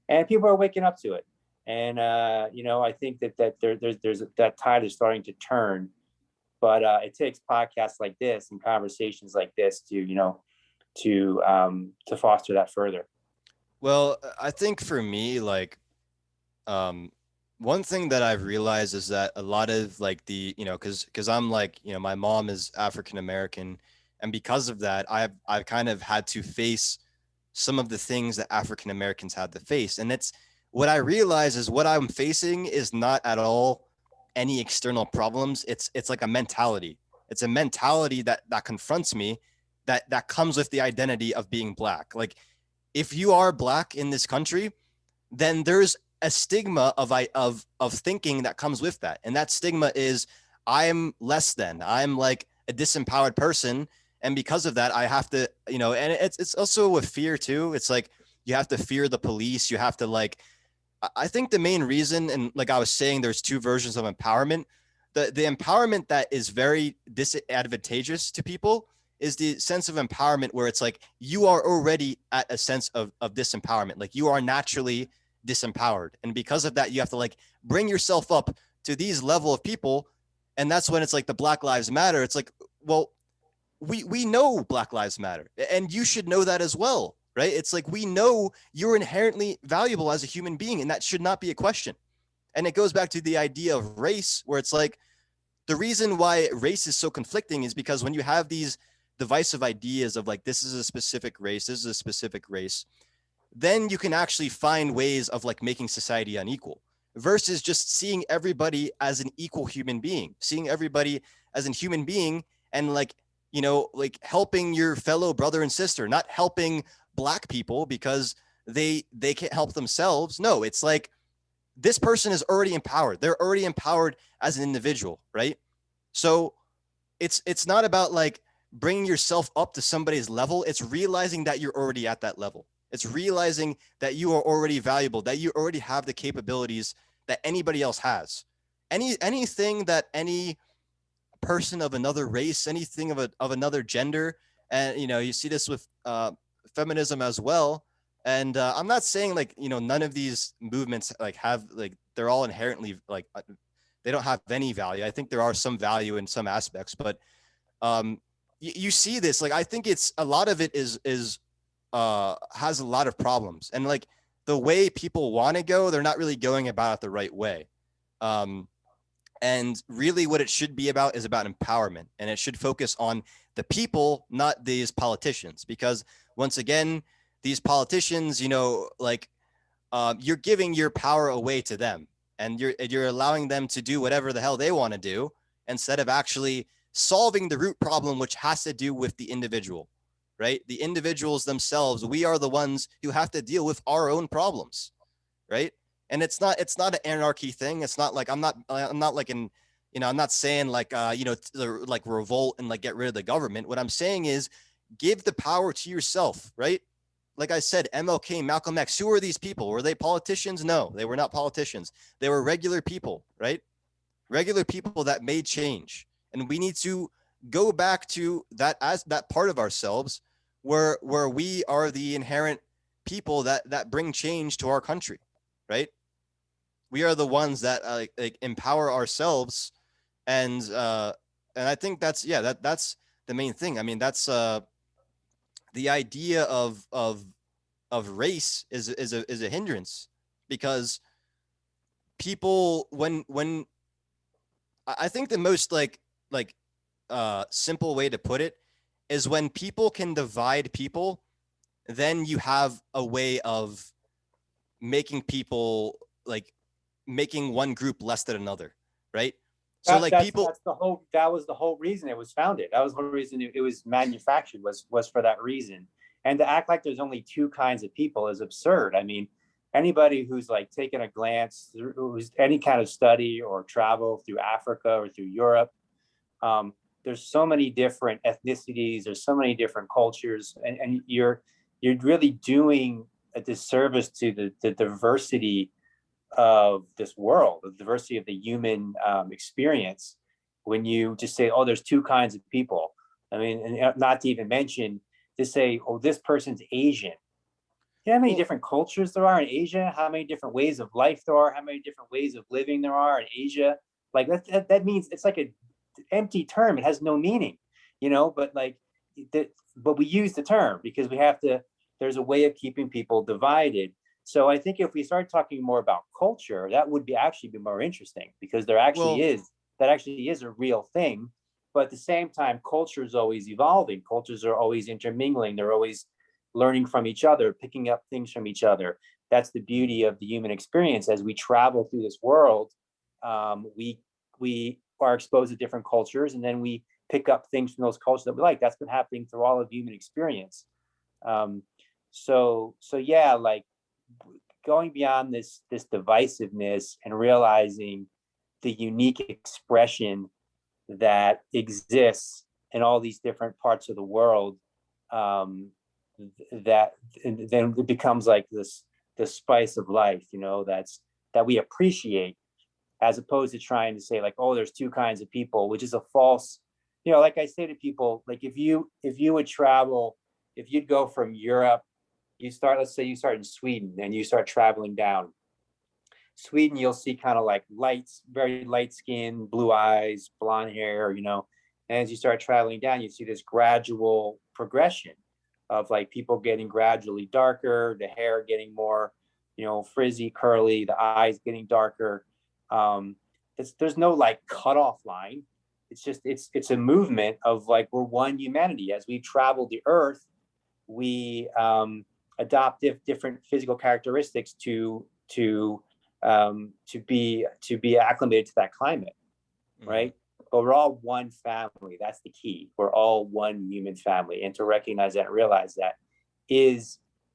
and people are waking up to it. And I think that there's that tide is starting to turn, but it takes podcasts like this and conversations like this to foster that further. Well, I think for me, like, one thing that I've realized is that a lot of like because I'm like, my mom is African American, and because of that, I've kind of had to face some of the things that African Americans had to face. And it's what I realize is what I'm facing is not at all any external problems. It's like a mentality. It's a mentality that confronts me, that comes with the identity of being Black. Like, if you are Black in this country, then there's a stigma of thinking that comes with that. And that stigma is, I'm less than, I'm like a disempowered person. And because of that, I have to, and it's also with fear too. It's like, you have to fear the police. You have to I think the main reason, and like I was saying, there's two versions of empowerment. The empowerment that is very disadvantageous to people is the sense of empowerment where it's like, you are already at a sense of disempowerment. Like, you are naturally disempowered. And because of that, you have to like bring yourself up to these level of people. And that's when it's like the Black Lives Matter. It's like, well, we know Black Lives Matter, and you should know that as well, right? It's like, we know you're inherently valuable as a human being, and that should not be a question. And it goes back to the idea of race, where it's like, the reason why race is so conflicting is because when you have these divisive ideas of like, this is a specific race, this is a specific race, then you can actually find ways of like making society unequal, versus just seeing everybody as an equal human being, seeing everybody as a human being, and like, like helping your fellow brother and sister, not helping Black people because they can't help themselves. No, it's like, this person is already empowered. They're already empowered as an individual, right? So it's not about like bringing yourself up to somebody's level. It's realizing that you're already at that level. It's realizing that you are already valuable, that you already have the capabilities that anybody else has. Anything that any person of another race, anything of another gender, and you see this with feminism as well. And I'm not saying like, none of these movements like have like, they're all inherently like, they don't have any value. I think there are some value in some aspects, but you see this, like, I think it's a lot of it is has a lot of problems, and like the way people want to go, they're not really going about it the right way. And really what it should be about is about empowerment, and it should focus on the people, not these politicians, because once again, these politicians, you're giving your power away to them, and you're allowing them to do whatever the hell they want to do, instead of actually solving the root problem, which has to do with the individual, right? The individuals themselves, we are the ones who have to deal with our own problems, right? And it's not an anarchy thing. It's not like, I'm not like I'm not saying like, like revolt and like get rid of the government. What I'm saying is, give the power to yourself, right? Like I said, MLK, Malcolm X, who are these people? Were they politicians? No, they were not politicians. They were regular people, right? Regular people that made change. And we need to go back to that, as that part of ourselves where we are the inherent people that bring change to our country, right? We are the ones that like empower ourselves. And I think that's the main thing. I mean, that's the idea of race is a hindrance, because people, when I think the most like simple way to put it is, when people can divide people, then you have a way of making people like making one group less than another, right? So like people, that was the whole reason it was founded. That was the reason it was manufactured, was for that reason. And to act like there's only two kinds of people is absurd. I mean, anybody who's like taken a glance through, who's any kind of study or travel through Africa or through Europe, there's so many different ethnicities, there's so many different cultures, and you're really doing a disservice to the diversity of this world, the diversity of the human experience, when you just say, oh, there's two kinds of people. I mean, and not to even mention to say, oh, this person's Asian. You know how many different cultures there are in Asia? How many different ways of life there are? How many different ways of living there are in Asia? Like that means it's like an empty term. It has no meaning, but like, but we use the term because we have to, there's a way of keeping people divided. So I think if we start talking more about culture, that would actually be more interesting, because that actually is a real thing. But at the same time, culture is always evolving. Cultures are always intermingling. They're always learning from each other, picking up things from each other. That's the beauty of the human experience. As we travel through this world, we are exposed to different cultures, and then we pick up things from those cultures that we like. That's been happening through all of human experience. So yeah, like going beyond this divisiveness and realizing the unique expression that exists in all these different parts of the world, that then it becomes like this spice of life, that we appreciate, as opposed to trying to say like, oh, there's two kinds of people, which is a false, like I say to people, like if you would travel, if you'd go from Europe, let's say you start in Sweden and you start traveling down Sweden, you'll see kind of like very light skin, blue eyes, blonde hair, and as you start traveling down, you see this gradual progression of like people getting gradually darker, the hair getting more, frizzy, curly, the eyes getting darker. There's no like cutoff line. It's just, it's a movement of like, we're one humanity. As we travel the earth, we adopt different physical characteristics to be acclimated to that climate, right? But we're all one family. That's the key. We're all one human family, and to recognize that and realize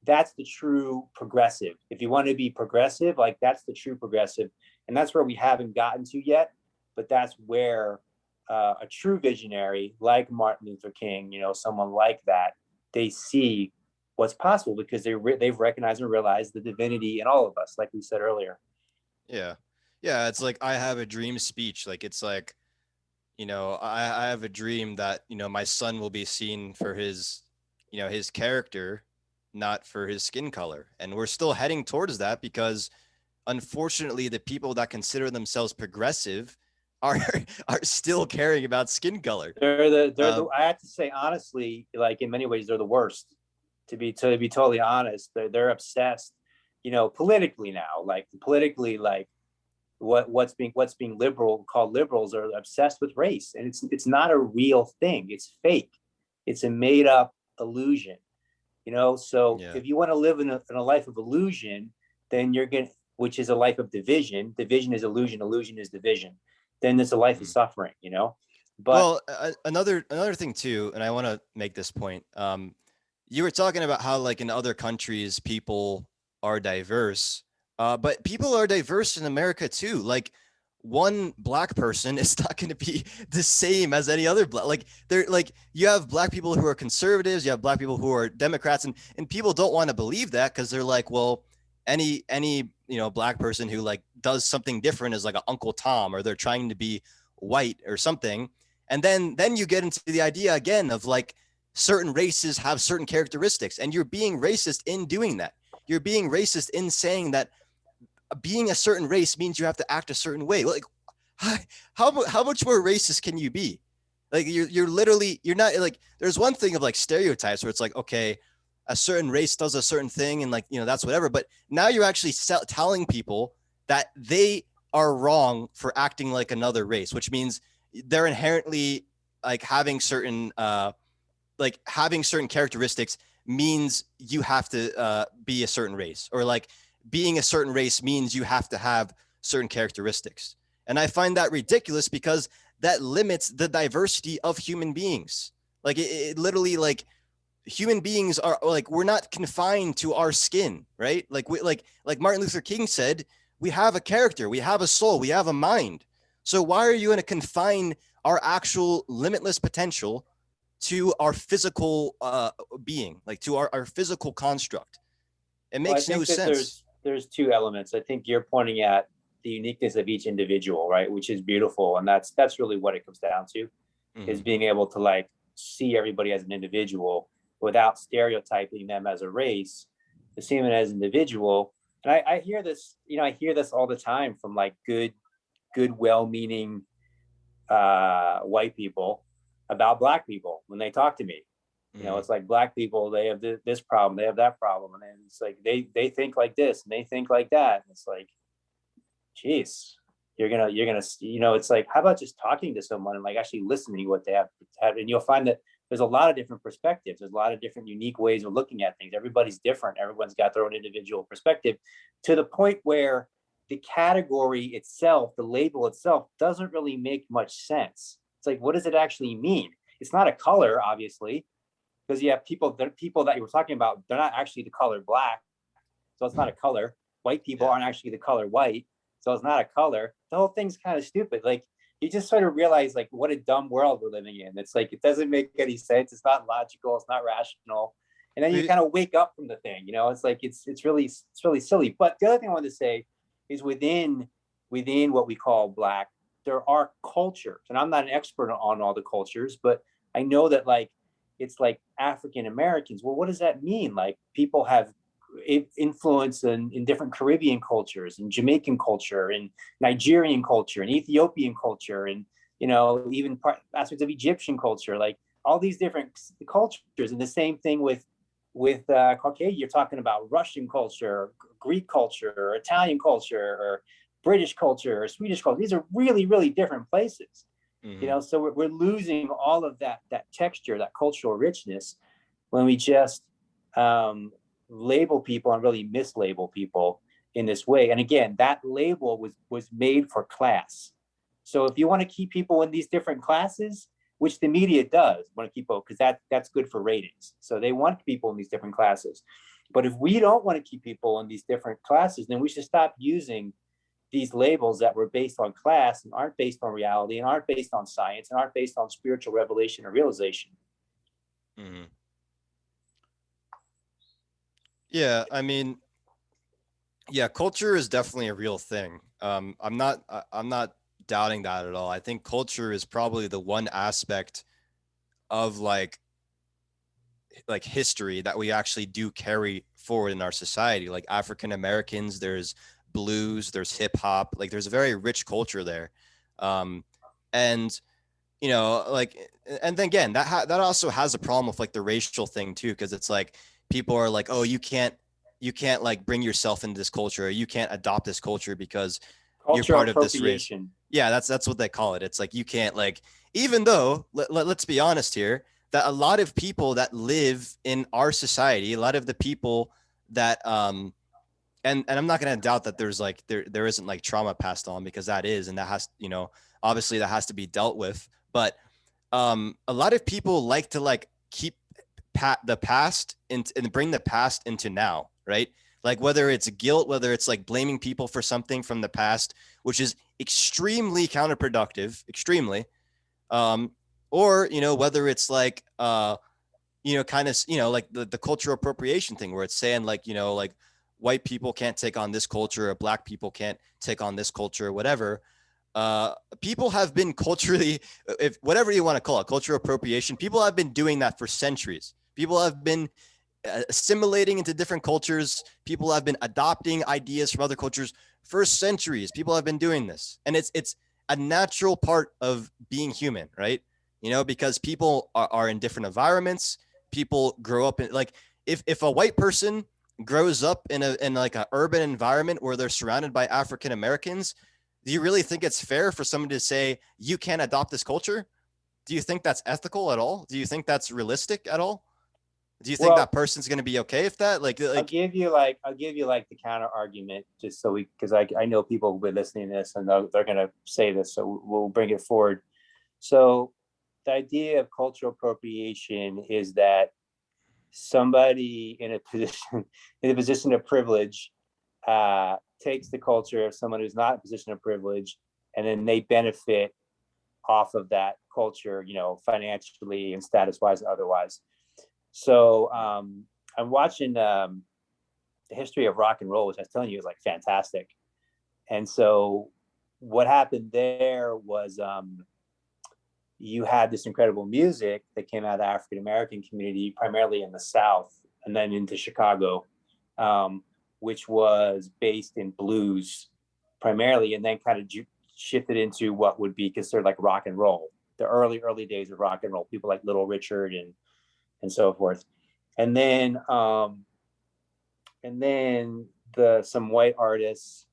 that's the true progressive. If you want to be progressive, like that's the true progressive, and that's where we haven't gotten to yet. But that's where a true visionary like Martin Luther King, someone like that, they see what's possible because they've recognized and realized the divinity in all of us, like we said earlier. Yeah. It's like, I have a dream speech. Like, it's like, I have a dream that, my son will be seen for his, his character, not for his skin color. And we're still heading towards that because unfortunately the people that consider themselves progressive are still caring about skin color. I have to say, honestly, like in many ways, they're the worst, to be totally honest. They're obsessed, politically now, like what's being called liberals are obsessed with race, and it's not a real thing. It's fake. It's a made up illusion, so if you want to live in a life of illusion, then which is a life of division. Division is illusion, illusion is division. Then it's a life of suffering, but another thing too, and I want to make this point. You were talking about how like in other countries people are diverse. But people are diverse in America too. Like, one black person is not going to be the same as any other black. Like, they're like, you have black people who are conservatives, you have black people who are Democrats, and people don't want to believe that because they're like, well, any black person who like does something different is like an Uncle Tom, or they're trying to be white or something. And then you get into the idea again of like, certain races have certain characteristics, and you're being racist in doing that. You're being racist in saying that being a certain race means you have to act a certain way. Like, how much more racist can you be? Like, you're literally, you're not like, there's one thing of like stereotypes where it's like, okay, a certain race does a certain thing and like, that's whatever. But now you're actually telling people that they are wrong for acting like another race, which means they're inherently like having certain characteristics means you have to be a certain race, or like being a certain race means you have to have certain characteristics. And I find that ridiculous because that limits the diversity of human beings. Like, it literally, like, human beings are like, we're not confined to our skin, right? Like like Martin Luther King said, we have a character, we have a soul, we have a mind. So why are you going to confine our actual limitless potential to our physical being, like to our physical construct? It Well, I makes no think that sense. there's two elements. I think you're pointing at the uniqueness of each individual, right? Which is beautiful, and that's really what it comes down to, is being able to like see everybody as an individual without stereotyping them as a race, to see them as an individual. And I hear this, I hear this all the time from like good, well-meaning white people about black people when they talk to me. It's like black people, they have this problem, they have that problem, and then it's like they think like this and they think like that. And it's like, geez, you're gonna it's like, how about just talking to someone and like actually listening to what they have, and you'll find that there's a lot of different perspectives, there's a lot of different unique ways of looking at things. Everybody's different, everyone's got their own individual perspective, to the point where the category itself, the label itself, doesn't really make much sense. It's like, what does it actually mean? It's not a color, obviously, because you have people that you were talking about, they're not actually the color black, so it's not a color. White people aren't actually the color white, so it's not a color. The whole thing's kind of stupid. Like, you just sort of realize like what a dumb world we're living in. It's like, it doesn't make any sense, it's not logical, it's not rational. And then you kind of wake up from the thing, it's like it's really silly. But the other thing I wanted to say is within what we call black, there are cultures, and I'm not an expert on all the cultures, but I know that like it's like African Americans. Well, what does that mean? Like, people have influence in different Caribbean cultures, and Jamaican culture, and Nigerian culture, and Ethiopian culture, and even aspects of Egyptian culture, like all these different cultures. And the same thing with Caucasian. You're talking about Russian culture, Greek culture, or Italian culture, or British culture, or Swedish culture. These are really, really different places. So we're losing all of that texture, that cultural richness, when we just label people and really mislabel people in this way. And again, that label was made for class. So if you want to keep people in these different classes, which the media does want to keep people, because that's good for ratings, so they want people in these different classes. But if we don't want to keep people in these different classes, then we should stop using these labels that were based on class and aren't based on reality and aren't based on science and aren't based on spiritual revelation or realization. Yeah, I mean, yeah, culture is definitely a real thing. I'm not doubting that at all. I think culture is probably the one aspect of like history that we actually do carry forward in our society. Like African Americans, there's blues, there's hip hop, like there's a very rich culture there. And like, and then again, that also has a problem with like the racial thing too, because it's like people are like, oh, you can't like bring yourself into this culture, or you can't adopt this culture because you're part of this race. Yeah, that's what they call it. It's like, you can't, like, even though let's be honest here, that a lot of people that live in our society, a lot of the people that and I'm not going to doubt that there's like there isn't like trauma passed on, because that is, and that has, obviously that has to be dealt with. But a lot of people like to like keep the past and bring the past into now, right? Like whether it's guilt, whether it's like blaming people for something from the past, which is extremely counterproductive, extremely, or whether it's like kind of like the cultural appropriation thing, where it's saying like like white people can't take on this culture, or black people can't take on this culture, or whatever. People have been culturally, if whatever you want to call it, cultural appropriation, people have been doing that for centuries. People have been assimilating into different cultures. People have been adopting ideas from other cultures for centuries. People have been doing this, and it's a natural part of being human, right? Because people are in different environments. People grow up in, like, if a white person grows up in like an urban environment where they're surrounded by African Americans, do you really think it's fair for someone to say you can't adopt this culture? Do you think that's ethical at all? Do you think that's realistic at all? Do you think that person's going to be okay if that I'll give you like the counter argument, just so because I know people will be listening to this and they're going to say this, so we'll bring it forward. So the idea of cultural appropriation is that somebody in a position in a position of privilege takes the culture of someone who's not in a position of privilege, and then they benefit off of that culture, you know, financially and status wise and otherwise. So I'm watching the history of rock and roll, which I was telling you is like fantastic. And so what happened there was you had this incredible music that came out of the African American community, primarily in the South, and then into Chicago, which was based in blues primarily, and then kind of shifted into what would be considered like rock and roll, the early days of rock and roll, people like Little Richard and so forth. And then some white artists,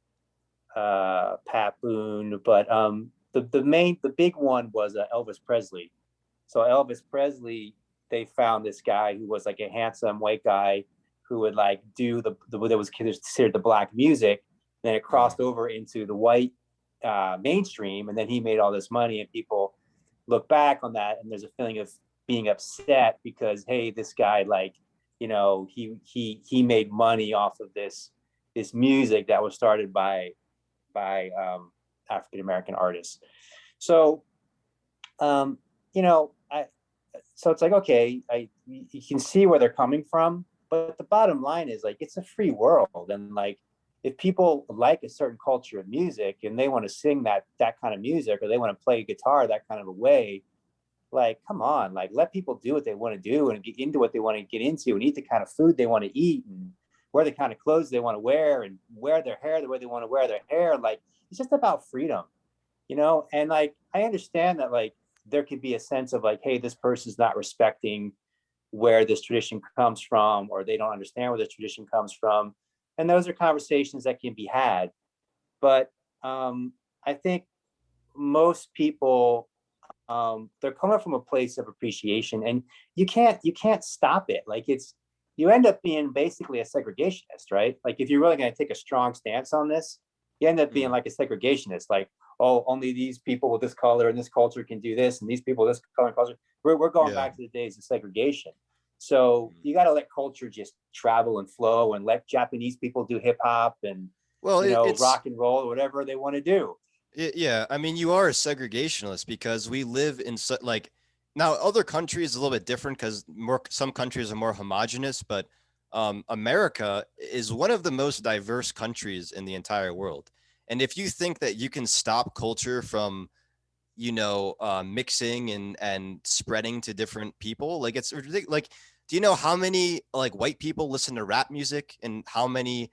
Pat Boone, but the big one was Elvis Presley. So Elvis Presley, they found this guy who was like a handsome white guy who would like do the that was considered the black music. Then it crossed over into the white mainstream, and then he made all this money, and people look back on that, and there's a feeling of being upset because, hey, this guy, like, you know, he made money off of this music that was started by African American artists. So you know, so it's like, okay, you can see where they're coming from, but the bottom line is like, it's a free world, and like, if people like a certain culture of music and they want to sing that kind of music, or they want to play guitar that kind of a way, like, come on, like, let people do what they want to do and get into what they want to get into and eat the kind of food they want to eat and wear the kind of clothes they want to wear and wear their hair the way they want to wear their hair. Like, it's just about freedom, you know? And like, I understand that like there could be a sense of like, hey, this person's not respecting where this tradition comes from, or they don't understand where this tradition comes from. And those are conversations that can be had. But I think most people, they're coming from a place of appreciation, and you can't stop it. Like, you end up being basically a segregationist, right? Like, if you're really going to take a strong stance on this, you end up being like a segregationist, like, oh, only these people with this color and this culture can do this, and these people with this color and culture. We're going back to the days of segregation. So you got to let culture just travel and flow, and let Japanese people do hip hop and, Well, you know, it's rock and roll, or whatever they want to do. yeah. I mean, you are a segregationist because we live in like, now other countries is a little bit different because some countries are more homogenous, but America is one of the most diverse countries in the entire world. And if you think that you can stop culture from, you know, mixing and spreading to different people, like, it's ridiculous. Like, do you know how many like white people listen to rap music, and how many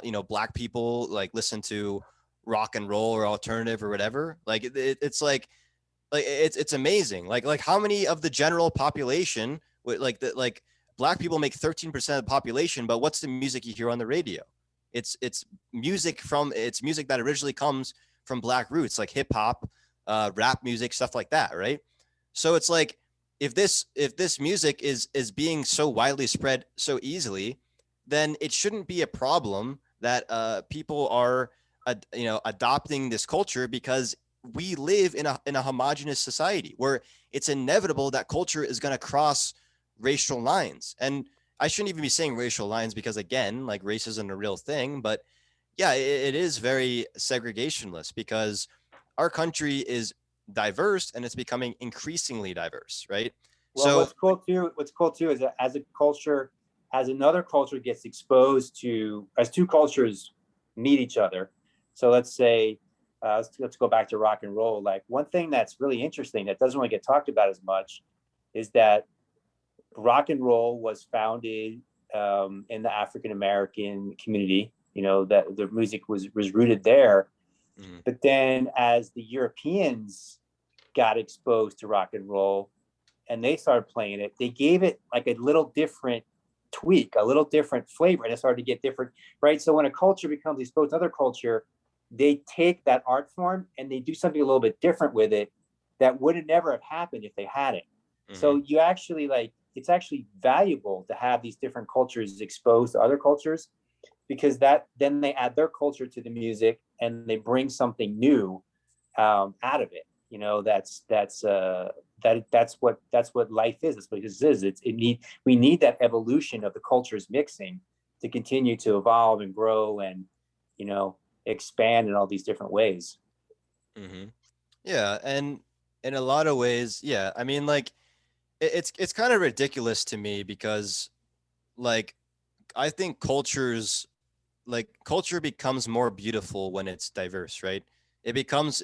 you know, black people like listen to rock and roll or alternative or whatever? Like, it's like it's amazing. Like how many of the general population, like that, like black people make 13% of the population, but what's the music you hear on the radio? It's music that originally comes from black roots, like hip hop, rap music, stuff like that, right? So it's like, if this music is being so widely spread so easily, then it shouldn't be a problem that people are you know, adopting this culture, because we live in a homogenous society where it's inevitable that culture is going to cross racial lines. And I shouldn't even be saying racial lines because, again, like, race isn't a real thing, but yeah, it is very segregationist because our country is diverse and it's becoming increasingly diverse, right? Well, So what's cool too is that as a culture, as another culture gets exposed to, as two cultures meet each other. So let's say, let's go back to rock and roll. Like, one thing that's really interesting that doesn't really get talked about as much is that rock and roll was founded in the African American community. You know, that the music was rooted there. But then as the Europeans got exposed to rock and roll and they started playing it, they gave it like a little different tweak, a little different flavor, and it started to get different, right? So when a culture becomes exposed to other culture, they take that art form and they do something a little bit different with it that would have never have happened if they had it. So you actually, like, it's actually valuable to have these different cultures exposed to other cultures, because that then they add their culture to the music and they bring something new out of it. You know, that's that's what life is. That's what this is. We need that evolution of the cultures mixing to continue to evolve and grow and, you know, expand in all these different ways. Mm-hmm. Yeah, and in a lot of ways, yeah. I mean, like it's kind of ridiculous to me because like I think culture becomes more beautiful when it's diverse, right? It becomes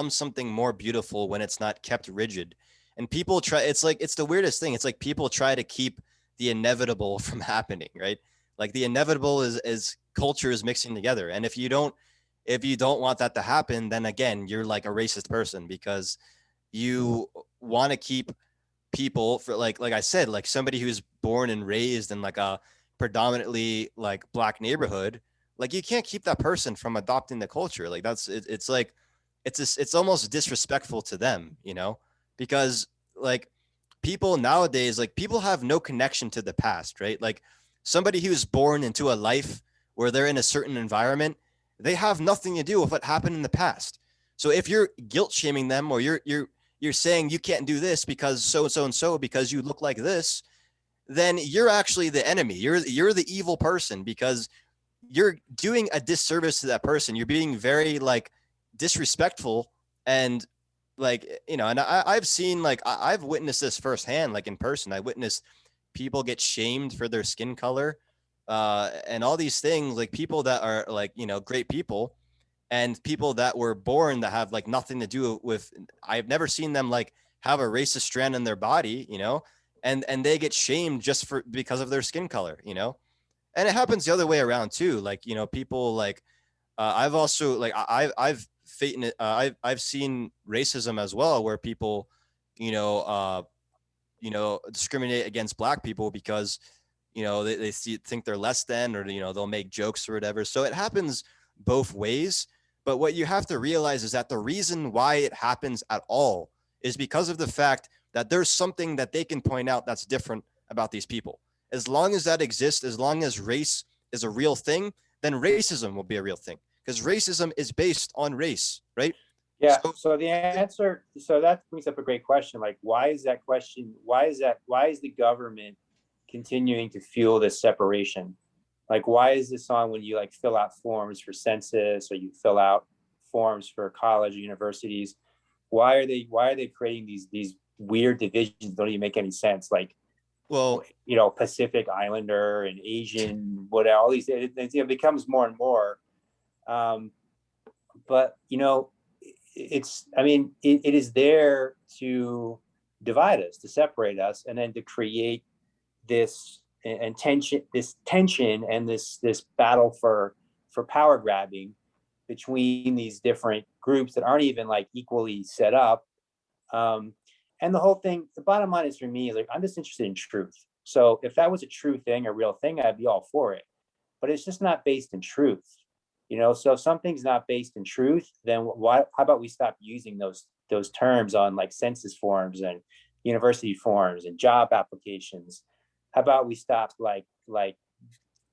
something more beautiful when it's not kept rigid. And people try it's the weirdest thing. It's like people try to keep the inevitable from happening, right? Like the inevitable is cultures mixing together. And if you don't want that to happen, then again, you're like a racist person because you want to keep people for like I said, like somebody who's born and raised in like a predominantly like black neighborhood, like you can't keep that person from adopting the culture. Like it's like it's almost disrespectful to them, you know, because like people nowadays, like people have no connection to the past, right? Like somebody who's born into a life where they're in a certain environment, they have nothing to do with what happened in the past. So if you're guilt shaming them or you're saying you can't do this because so and so and so because you look like this, then you're actually the enemy. You're the evil person because you're doing a disservice to that person. You're being very like disrespectful and like, you know, and I've seen like I've witnessed this firsthand, like in person. I witnessed people get shamed for their skin color, and all these things, like people that are like, you know, great people and people that were born that have like nothing to do with, I've never seen them like have a racist strand in their body, you know, and they get shamed just for because of their skin color, you know. And it happens the other way around too. Like, you know, people like I've also like I've seen racism as well, where people, you know, discriminate against black people because, you know, think they're less than, or, you know, they'll make jokes or whatever. So it happens both ways. But what you have to realize is that the reason why it happens at all is because of the fact that there's something that they can point out that's different about these people. As long as that exists, as long as race is a real thing, then racism will be a real thing because racism is based on race, right? Yeah. So, So the answer, so that brings up a great question. Like, why is that question? Why is the government continuing to fuel this separation? Like, why is this on when you like fill out forms for census or you fill out forms for college or universities? Why are they creating these weird divisions that don't even make any sense? Like, well, you know, Pacific Islander and Asian, what all these, it becomes more and more. Um, but you know, I mean, it is there to divide us, to separate us, and then to create this and tension and this battle for power grabbing between these different groups that aren't even like equally set up. Um, and the whole thing, the bottom line is for me, like I'm just interested in truth. So if that was a true thing, a real thing, I'd be all for it. But it's just not based in truth. You know, so if something's not based in truth, then why? How about we stop using those terms on like census forms and university forms and job applications? How about we stop like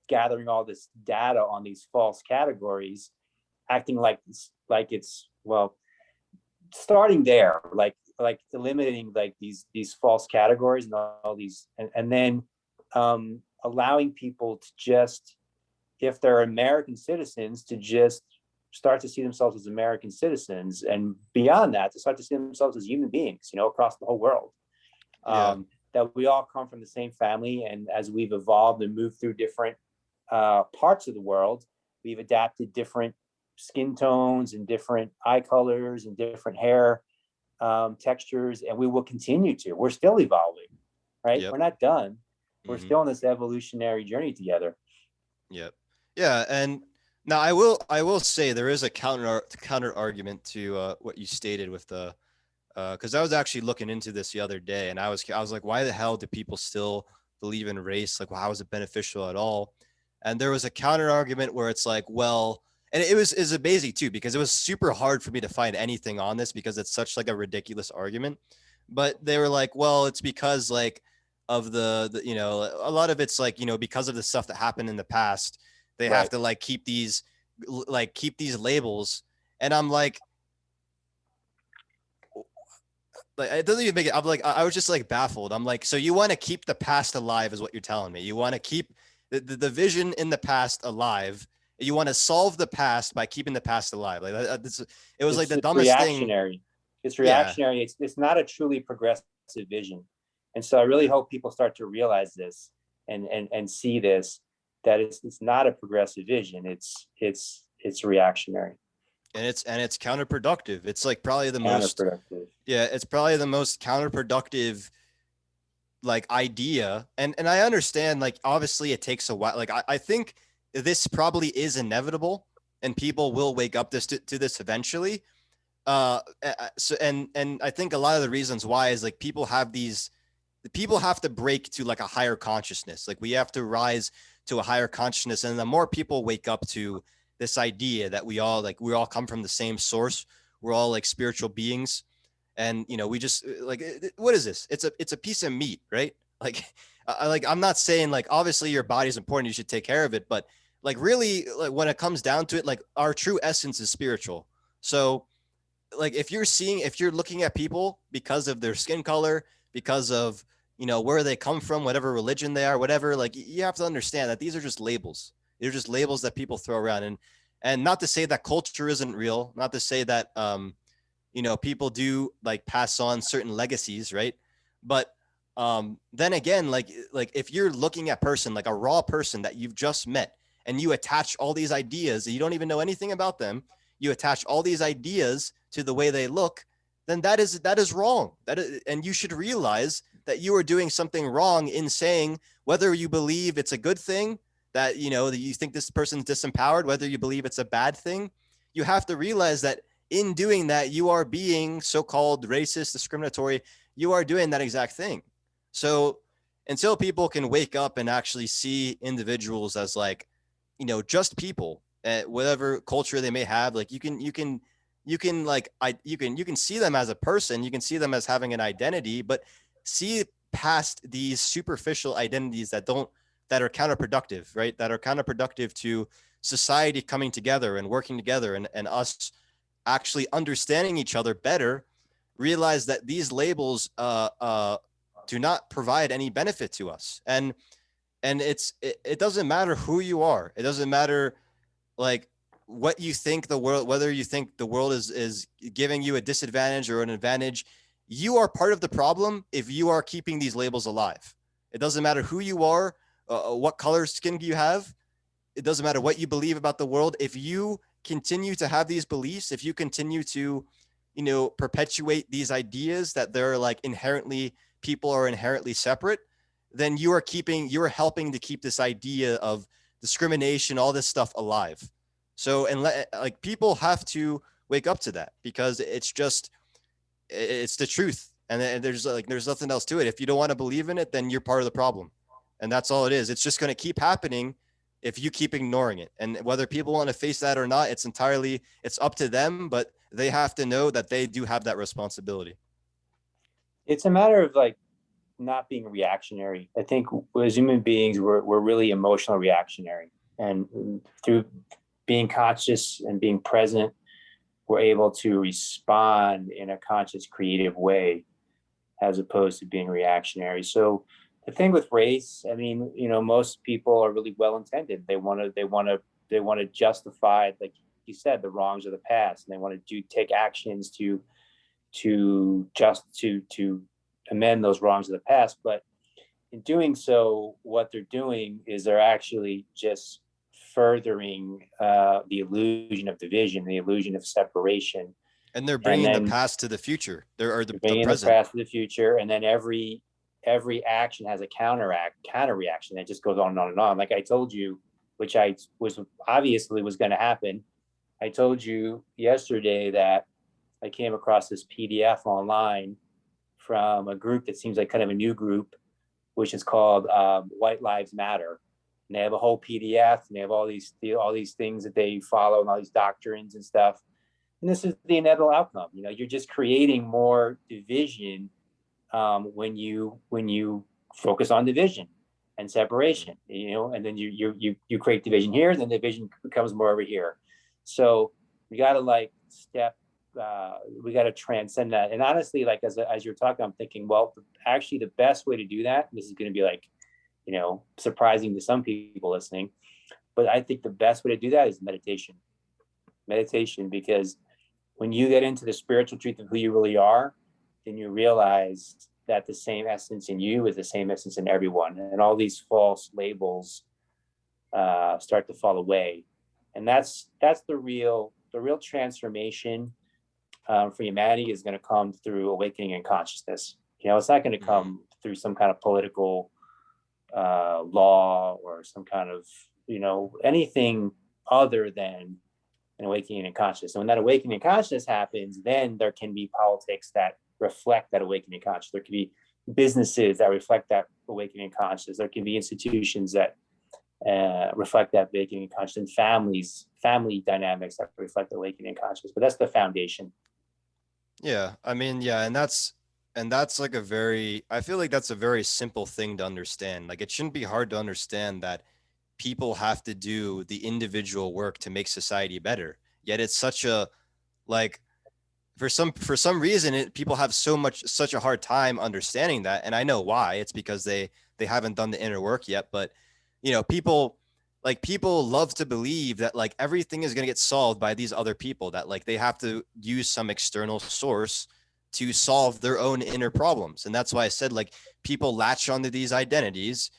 gathering all this data on these false categories, acting like it's well, starting there, like eliminating like these false categories and all these, and then allowing people to just, if they're American citizens, to just start to see themselves as American citizens, and beyond that, to start to see themselves as human beings, you know, across the whole world. yeah, That we all come from the same family, and as we've evolved and moved through different parts of the world, we've adapted different skin tones and different eye colors and different hair textures, and we will continue to. We're still evolving, right? yep. We're not done. We're Mm-hmm. still on this evolutionary journey together. Yep. Yeah, and now I will say there is a counter argument to what you stated with the because I was actually looking into this the other day, and I was like, why the hell do people still believe in race? Like, well, how is it beneficial at all? And there was a counter argument where it's like, well, and it was amazing too because it was super hard for me to find anything on this because it's such like a ridiculous argument. But they were like, well, it's because like of the you know, a lot of it's like, you know, because of the stuff that happened in the past, they have Right. to keep these labels. And I'm like, like, it doesn't even make it. I'm like, I was just like baffled. I'm like, so you want to keep the past alive is what you're telling me. You want to keep the vision in the past alive. You want to solve the past by keeping the past alive. Like it was like the It's dumbest thing. reactionary. It's Yeah. reactionary. It's not a truly progressive vision. And so I really hope people start to realize this and see this, that it's not a progressive vision. It's reactionary. And it's counterproductive. It's like probably the most, Counterproductive. yeah, it's probably the most counterproductive like idea. And I understand, like, obviously it takes a while. Like I think this probably is inevitable and people will wake up to this eventually. So and I think a lot of the reasons why is like people have to break to like a higher consciousness. Like we have to rise to a higher consciousness. And the more people wake up to this idea that we all come from the same source, we're all like spiritual beings. And, we just like, what is this? It's a piece of meat, right? Like, I'm not saying like, obviously your body's important, you should take care of it. But like, really, like when it comes down to it, like our true essence is spiritual. So like, if you're looking at people because of their skin color, because of, where they come from, whatever religion they are, whatever, like you have to understand that these are just labels. They're just labels that people throw around. And not to say that culture isn't real, not to say that, people do like pass on certain legacies, right? But then again, like if you're looking at person, like a raw person that you've just met, and you attach all these ideas, and you don't even know anything about them, you attach all these ideas to the way they look, then that is wrong. And you should realize that you are doing something wrong in saying whether you believe it's a good thing that that you think this person's disempowered, whether you believe it's a bad thing. You have to realize that in doing that, you are being so-called racist, discriminatory. You are doing that exact thing. So until people can wake up and actually see individuals as like, just people, whatever culture they may have, like you can see them as a person, you can see them as having an identity, but see past these superficial identities that are counterproductive, right? That are counterproductive to society coming together and working together and us actually understanding each other better. Realize that these labels do not provide any benefit to us. And it doesn't matter who you are. It doesn't matter like what you think the world, whether you think the world is giving you a disadvantage or an advantage. You are part of the problem if you are keeping these labels alive. It doesn't matter who you are, what color skin you have. It doesn't matter what you believe about the world. If you continue to have these beliefs, if you continue to, perpetuate these ideas that they're like people are inherently separate, then you are helping to keep this idea of discrimination, all this stuff alive. So, and like people have to wake up to that, because it's the truth. And there's nothing else to it. If you don't want to believe in it, then you're part of the problem. And that's all it is. It's just going to keep happening if you keep ignoring it. And whether people want to face that or not, it's up to them, but they have to know that they do have that responsibility. It's a matter of like not being reactionary. I think as human beings, we're really emotional reactionary. And through being conscious and being present, we're able to respond in a conscious, creative way, as opposed to being reactionary. So the thing with race, I mean, most people are really well-intended. They want to justify, like you said, the wrongs of the past, and they want to take actions to amend those wrongs of the past. But in doing so, what they're doing is they're actually just furthering the illusion of division, the illusion of separation. And they're bringing the past to the future. They're bringing the present. The past to the future, and then every action has a counter reaction that just goes on and on and on. Like I told you, which was going to happen. I told you yesterday that I came across this PDF online from a group that seems like kind of a new group, which is called White Lives Matter. And they have a whole PDF, and they have all these things that they follow, and all these doctrines and stuff. And this is the inevitable outcome. You're just creating more division when you focus on division and separation. And then you create division here, then division becomes more over here. So we got to like step we got to transcend that. And honestly, like as you're talking, I'm thinking, well, actually the best way to do that, this is going to be like, surprising to some people listening, but I think the best way to do that is meditation, because when you get into the spiritual truth of who you really are, then you realize that the same essence in you is the same essence in everyone, and all these false labels start to fall away. And that's the real transformation for humanity is going to come through awakening in consciousness. It's not going to come through some kind of political law or some kind of anything other than an awakening in consciousness. And when that awakening in consciousness happens, then there can be politics that reflect that awakening in consciousness. There can be businesses that reflect that awakening in consciousness. There can be institutions that reflect that awakening in consciousness, and family dynamics that reflect the awakening in consciousness. But that's the foundation. Yeah, I mean, yeah, and that's like I feel like that's a very simple thing to understand. Like, it shouldn't be hard to understand that people have to do the individual work to make society better. Yet it's such a, like, for some reason, people have such a hard time understanding that. And I know why. It's because they haven't done the inner work yet. But people love to believe that like everything is going to get solved by these other people, that like they have to use some external source to solve their own inner problems. And that's why I said, like, people latch onto these identities,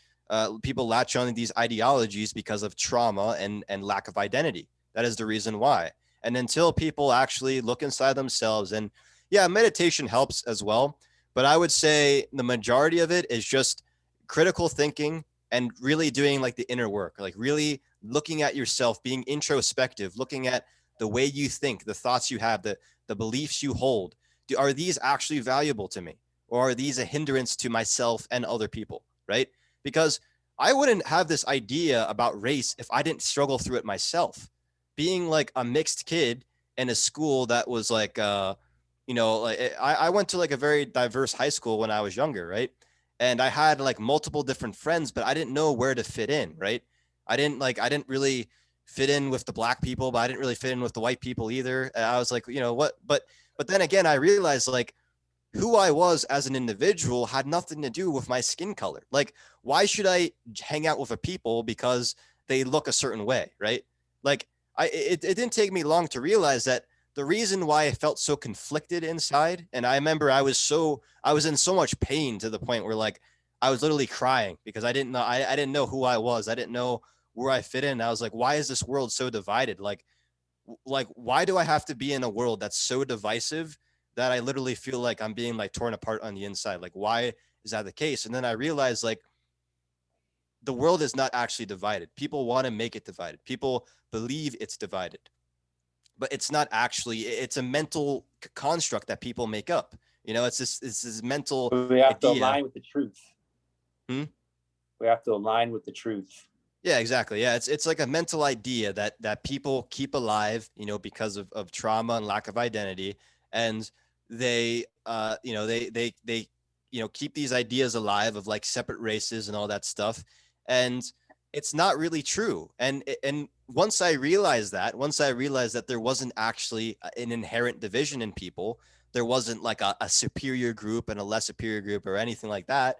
people latch onto these ideologies because of trauma and lack of identity. That is the reason why. And until people actually look inside themselves, and yeah, meditation helps as well, but I would say the majority of it is just critical thinking and really doing like the inner work, like really looking at yourself, being introspective, looking at the way you think, the thoughts you have, the beliefs you hold. Are these actually valuable to me, or are these a hindrance to myself and other people, right? Because I wouldn't have this idea about race if I didn't struggle through it myself. Being like a mixed kid in a school that was like, like I went to like a very diverse high school when I was younger, right? And I had like multiple different friends, but I didn't know where to fit in, right? I didn't really fit in with the black people, but I didn't really fit in with the white people either. And I was like, what? But then again, I realized like who I was as an individual had nothing to do with my skin color. Like, why should I hang out with a people because they look a certain way, right? Like, it didn't take me long to realize that the reason why I felt so conflicted inside, and I remember I was in so much pain to the point where like I was literally crying because I didn't know who I was. I didn't know where I fit in. I was like, why is this world so divided? Like why do I have to be in a world that's so divisive that I literally feel like I'm being like torn apart on the inside? Like, why is that the case? And then I realized like the world is not actually divided. People want to make it divided. People believe it's divided, but it's not actually. It's a mental construct that people make up. It's this mental We have to idea. align with the truth. We have to align with the truth. Yeah, exactly. Yeah, it's like a mental idea that people keep alive, because of trauma and lack of identity, and they keep these ideas alive of like separate races and all that stuff, and it's not really true. And once I realized that there wasn't actually an inherent division in people, there wasn't like a superior group and a less superior group or anything like that,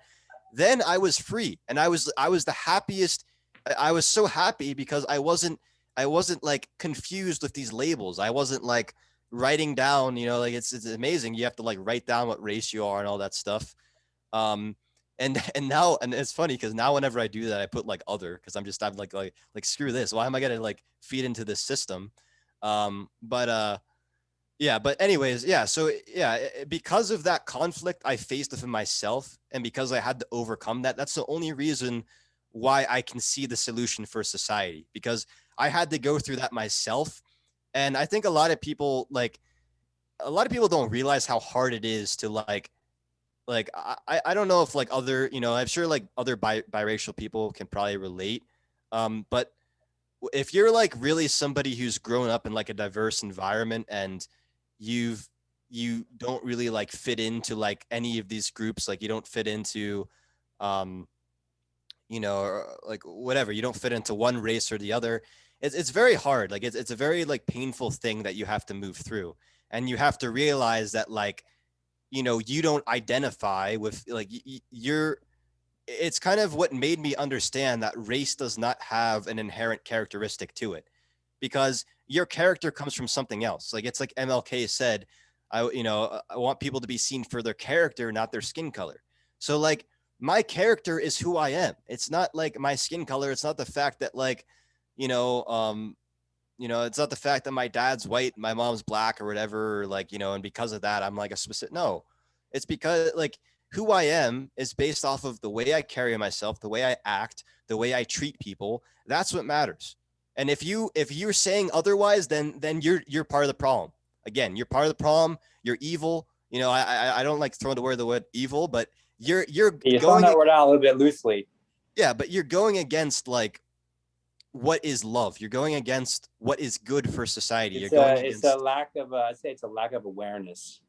then I was free, and I was the happiest. I was so happy because I wasn't like confused with these labels. I wasn't like writing down, like it's amazing. You have to like write down what race you are and all that stuff. And now, and it's funny because now whenever I do that, I put like other, because I'm like screw this. Why am I gonna like feed into this system? Yeah, but anyways, yeah. So yeah, because of that conflict I faced within myself, and because I had to overcome that, that's the only reason why I can see the solution for society, because I had to go through that myself. And I think a lot of people don't realize how hard it is to I don't know if like other, I'm sure like other biracial people can probably relate. But if you're like really somebody who's grown up in like a diverse environment and you don't really like fit into like any of these groups, like you don't fit into, or like whatever, you don't fit into one race or the other. It's very hard. Like it's a very like painful thing that you have to move through. And you have to realize that, like, you don't identify with, like, you're, it's kind of what made me understand that race does not have an inherent characteristic to it, because your character comes from something else. Like, it's like MLK said, I want people to be seen for their character, not their skin color. So, like, my character is who I am. It's not like my skin color. It's not the fact that, like, you know, um, it's not the fact that my dad's white, my mom's black or whatever, or like, and because of that, I'm like a specific, no, it's because, like, who I am is based off of the way I carry myself, the way I act, the way I treat people. That's what matters. And if you're saying otherwise, then you're part of the problem. Again, you're part of the problem. You're evil. I don't like throwing the word evil, but you're throwing going, that word out a little bit loosely. yeah, but you're going against, like, what is love. You're going against what is good for society. You're going against, it's a lack of I'd say it's a lack of awareness,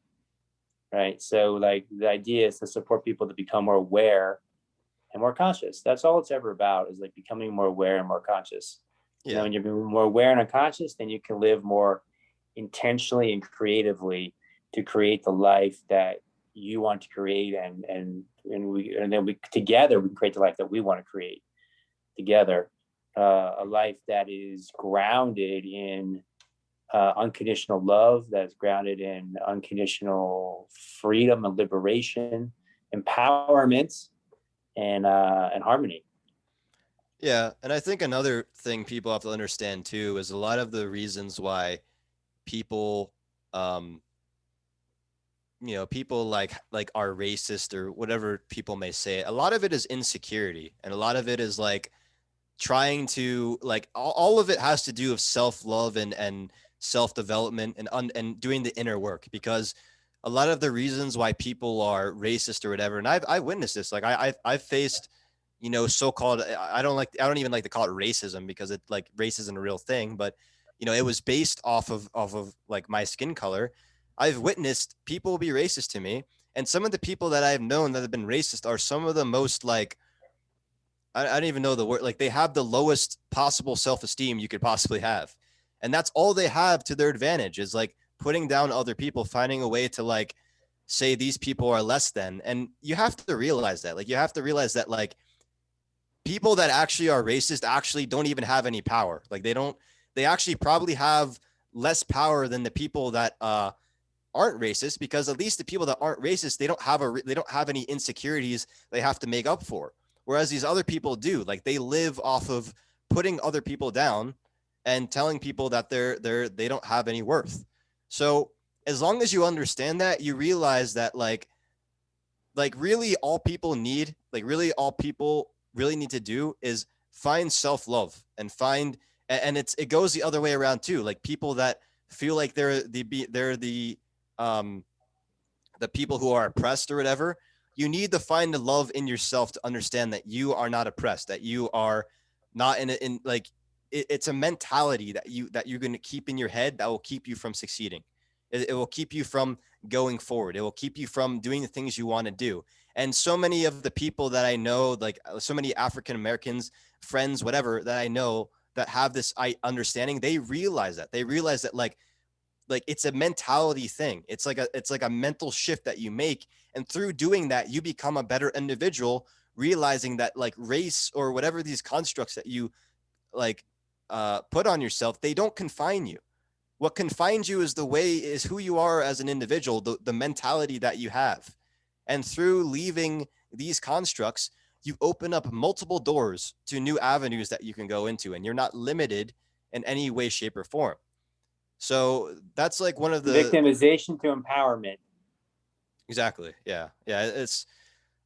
right? So, like, the idea is to support people to become more aware and more conscious. That's all it's ever about, is like becoming more aware and more conscious. yeah. When you're more aware and conscious, then you can live more intentionally and creatively to create the life that you want to create, and then we together we can create the life that we want to create together. A life that is grounded in unconditional love, that's grounded in unconditional freedom and liberation, empowerment, and harmony. Yeah. And I think another thing people have to understand too is a lot of the reasons why people, people like are racist or whatever people may say, a lot of it is insecurity. And a lot of it is like trying to, like, all of it has to do with self-love and self-development and doing the inner work. Because a lot of the reasons why people are racist or whatever, and I witnessed this, like, I've faced, so-called, I don't even like to call it racism, because it, like, race isn't a real thing, but it was based off of like my skin color. I've witnessed people be racist to me, and some of the people that I've known that have been racist are some of the most, like, I don't even know the word, like, they have the lowest possible self-esteem you could possibly have. And that's all they have to their advantage, is like putting down other people, finding a way to, like, say these people are less than. And you have to realize that, like, like, people that actually are racist actually don't even have any power. Like, they actually probably have less power than the people that aren't racist, because at least the people that aren't racist, they don't have any insecurities they have to make up for. Whereas these other people do. Like, they live off of putting other people down and telling people that they don't have any worth. So as long as you understand that, you realize that, like really all people need, really need to do is find self-love and find, and it goes the other way around too. Like, people that feel like they're the people who are oppressed or whatever, you need to find the love in yourself to understand that you are not oppressed, that you are not in like, it's a mentality that you're going to keep in your head that will keep you from succeeding. It will keep you from going forward. It will keep you from doing the things you want to do. And so many of the people that I know, like so many African Americans, friends, whatever, that I know that have this understanding, they realize that like it's a mentality thing. It's like a mental shift that you make. And through doing that, you become a better individual, realizing that, like, race or whatever these constructs that you, like, put on yourself, they don't confine you. What confines you is who you are as an individual, the mentality that you have. And through leaving these constructs, you open up multiple doors to new avenues that you can go into, and you're not limited in any way, shape, or form. So that's like one of the victimization to empowerment. Exactly. Yeah. Yeah. It's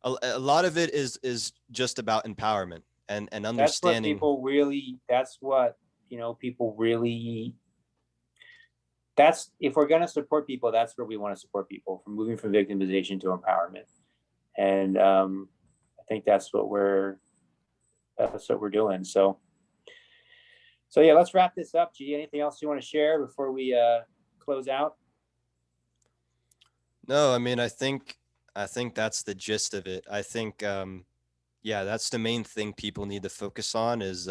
a lot of it is just about empowerment and understanding. That's what people really, people really, that's, if we're going to support people, that's where we want to support people, from moving from victimization to empowerment. And I think that's what we're doing. So yeah, let's wrap this up. G, anything else you want to share before we close out? No, I mean, I think that's the gist of it. I think, yeah, that's the main thing people need to focus on is,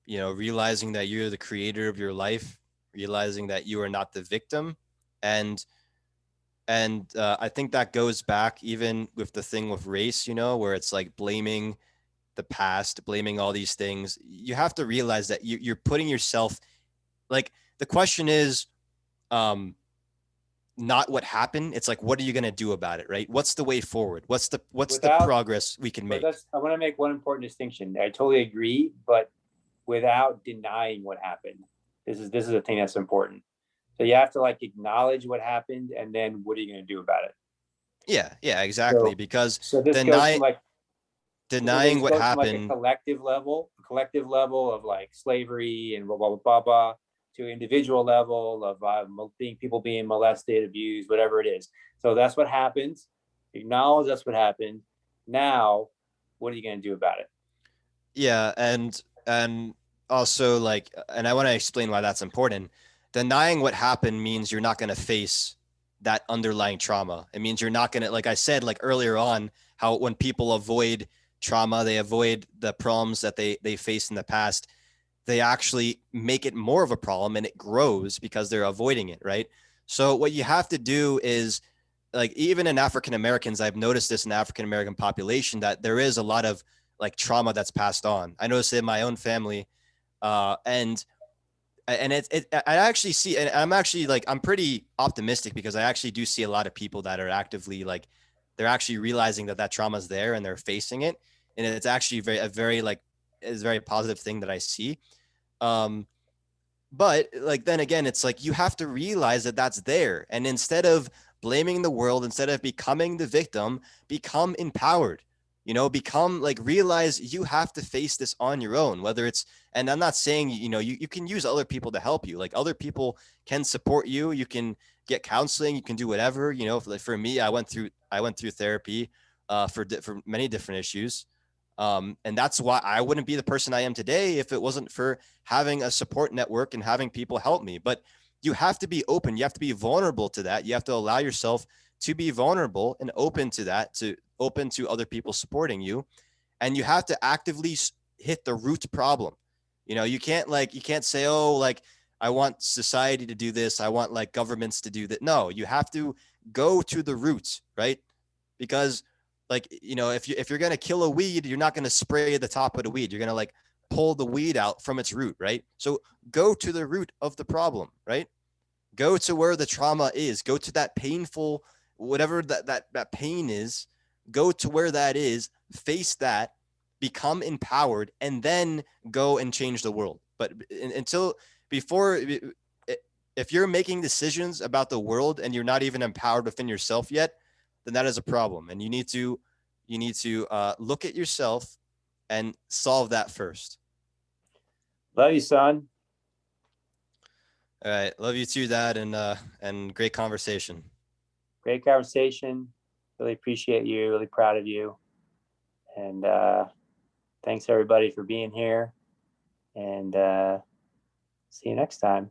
realizing that you're the creator of your life, realizing that you are not the victim, And I think that goes back even with the thing with race, you know, where it's like blaming the past, blaming all these things. You have to realize that you're putting yourself, like, the question is not what happened. It's like, what are you going to do about it, right? What's the way forward? What's the progress we can make? I want to make one important distinction. I totally agree, but without denying what happened. This is the thing that's important. So you have to like acknowledge what happened, and then what are you going to do about it? Yeah, exactly. So, because so this goes from like denying what a happened. collective level of like slavery and blah blah blah blah, blah to individual level of people being molested, abused, whatever it is. So that's what happens. Acknowledge that's what happened. Now, what are you going to do about it? Yeah, and also, like, and I want to explain why that's important. Denying what happened means you're not going to face that underlying trauma. It means you're not going to, like I said, like earlier on, how when people avoid trauma, they avoid the problems that they faced in the past, they actually make it more of a problem, and it grows because they're avoiding it, right? So what you have to do is, like, even in African Americans, I've noticed this in the African American population, that there is a lot of like trauma that's passed on. I noticed it in my own family, and I actually see, and I'm actually like, I'm pretty optimistic because I actually do see a lot of people that are actively like, they're actually realizing that trauma is there and they're facing it, and it's actually a very like, is a very positive thing that I see. Um, but like, then again, it's like you have to realize that that's there, and instead of blaming the world, instead of becoming the victim, become empowered. You know, become like, realize you have to face this on your own, whether it's, and I'm not saying, you know, you can use other people to help you. Like, other people can support you. You can get counseling, you can do whatever, you know. For me, I went through therapy for many different issues. And that's why I wouldn't be the person I am today if it wasn't for having a support network and having people help me. But you have to be open. You have to be vulnerable to that. You have to allow yourself to be vulnerable and open to that, to open to other people supporting you. And you have to actively hit the root problem. You know, you can't say, oh, like, I want society to do this, I want like governments to do that. No, you have to go to the roots, right? Because, like, you know, if you're gonna kill a weed, you're not gonna spray the top of the weed. You're gonna like pull the weed out from its root, right? So go to the root of the problem, right? Go to where the trauma is. Go to that painful, whatever that pain is. Go to where that is. Face that. Become empowered, and then go and change the world. But until before, if you're making decisions about the world and you're not even empowered within yourself yet, then that is a problem, and you need to look at yourself and solve that first. Love you, son. All right, love you too, Dad, and great conversation. Great conversation. Really appreciate you. Really proud of you. And thanks everybody for being here. And see you next time.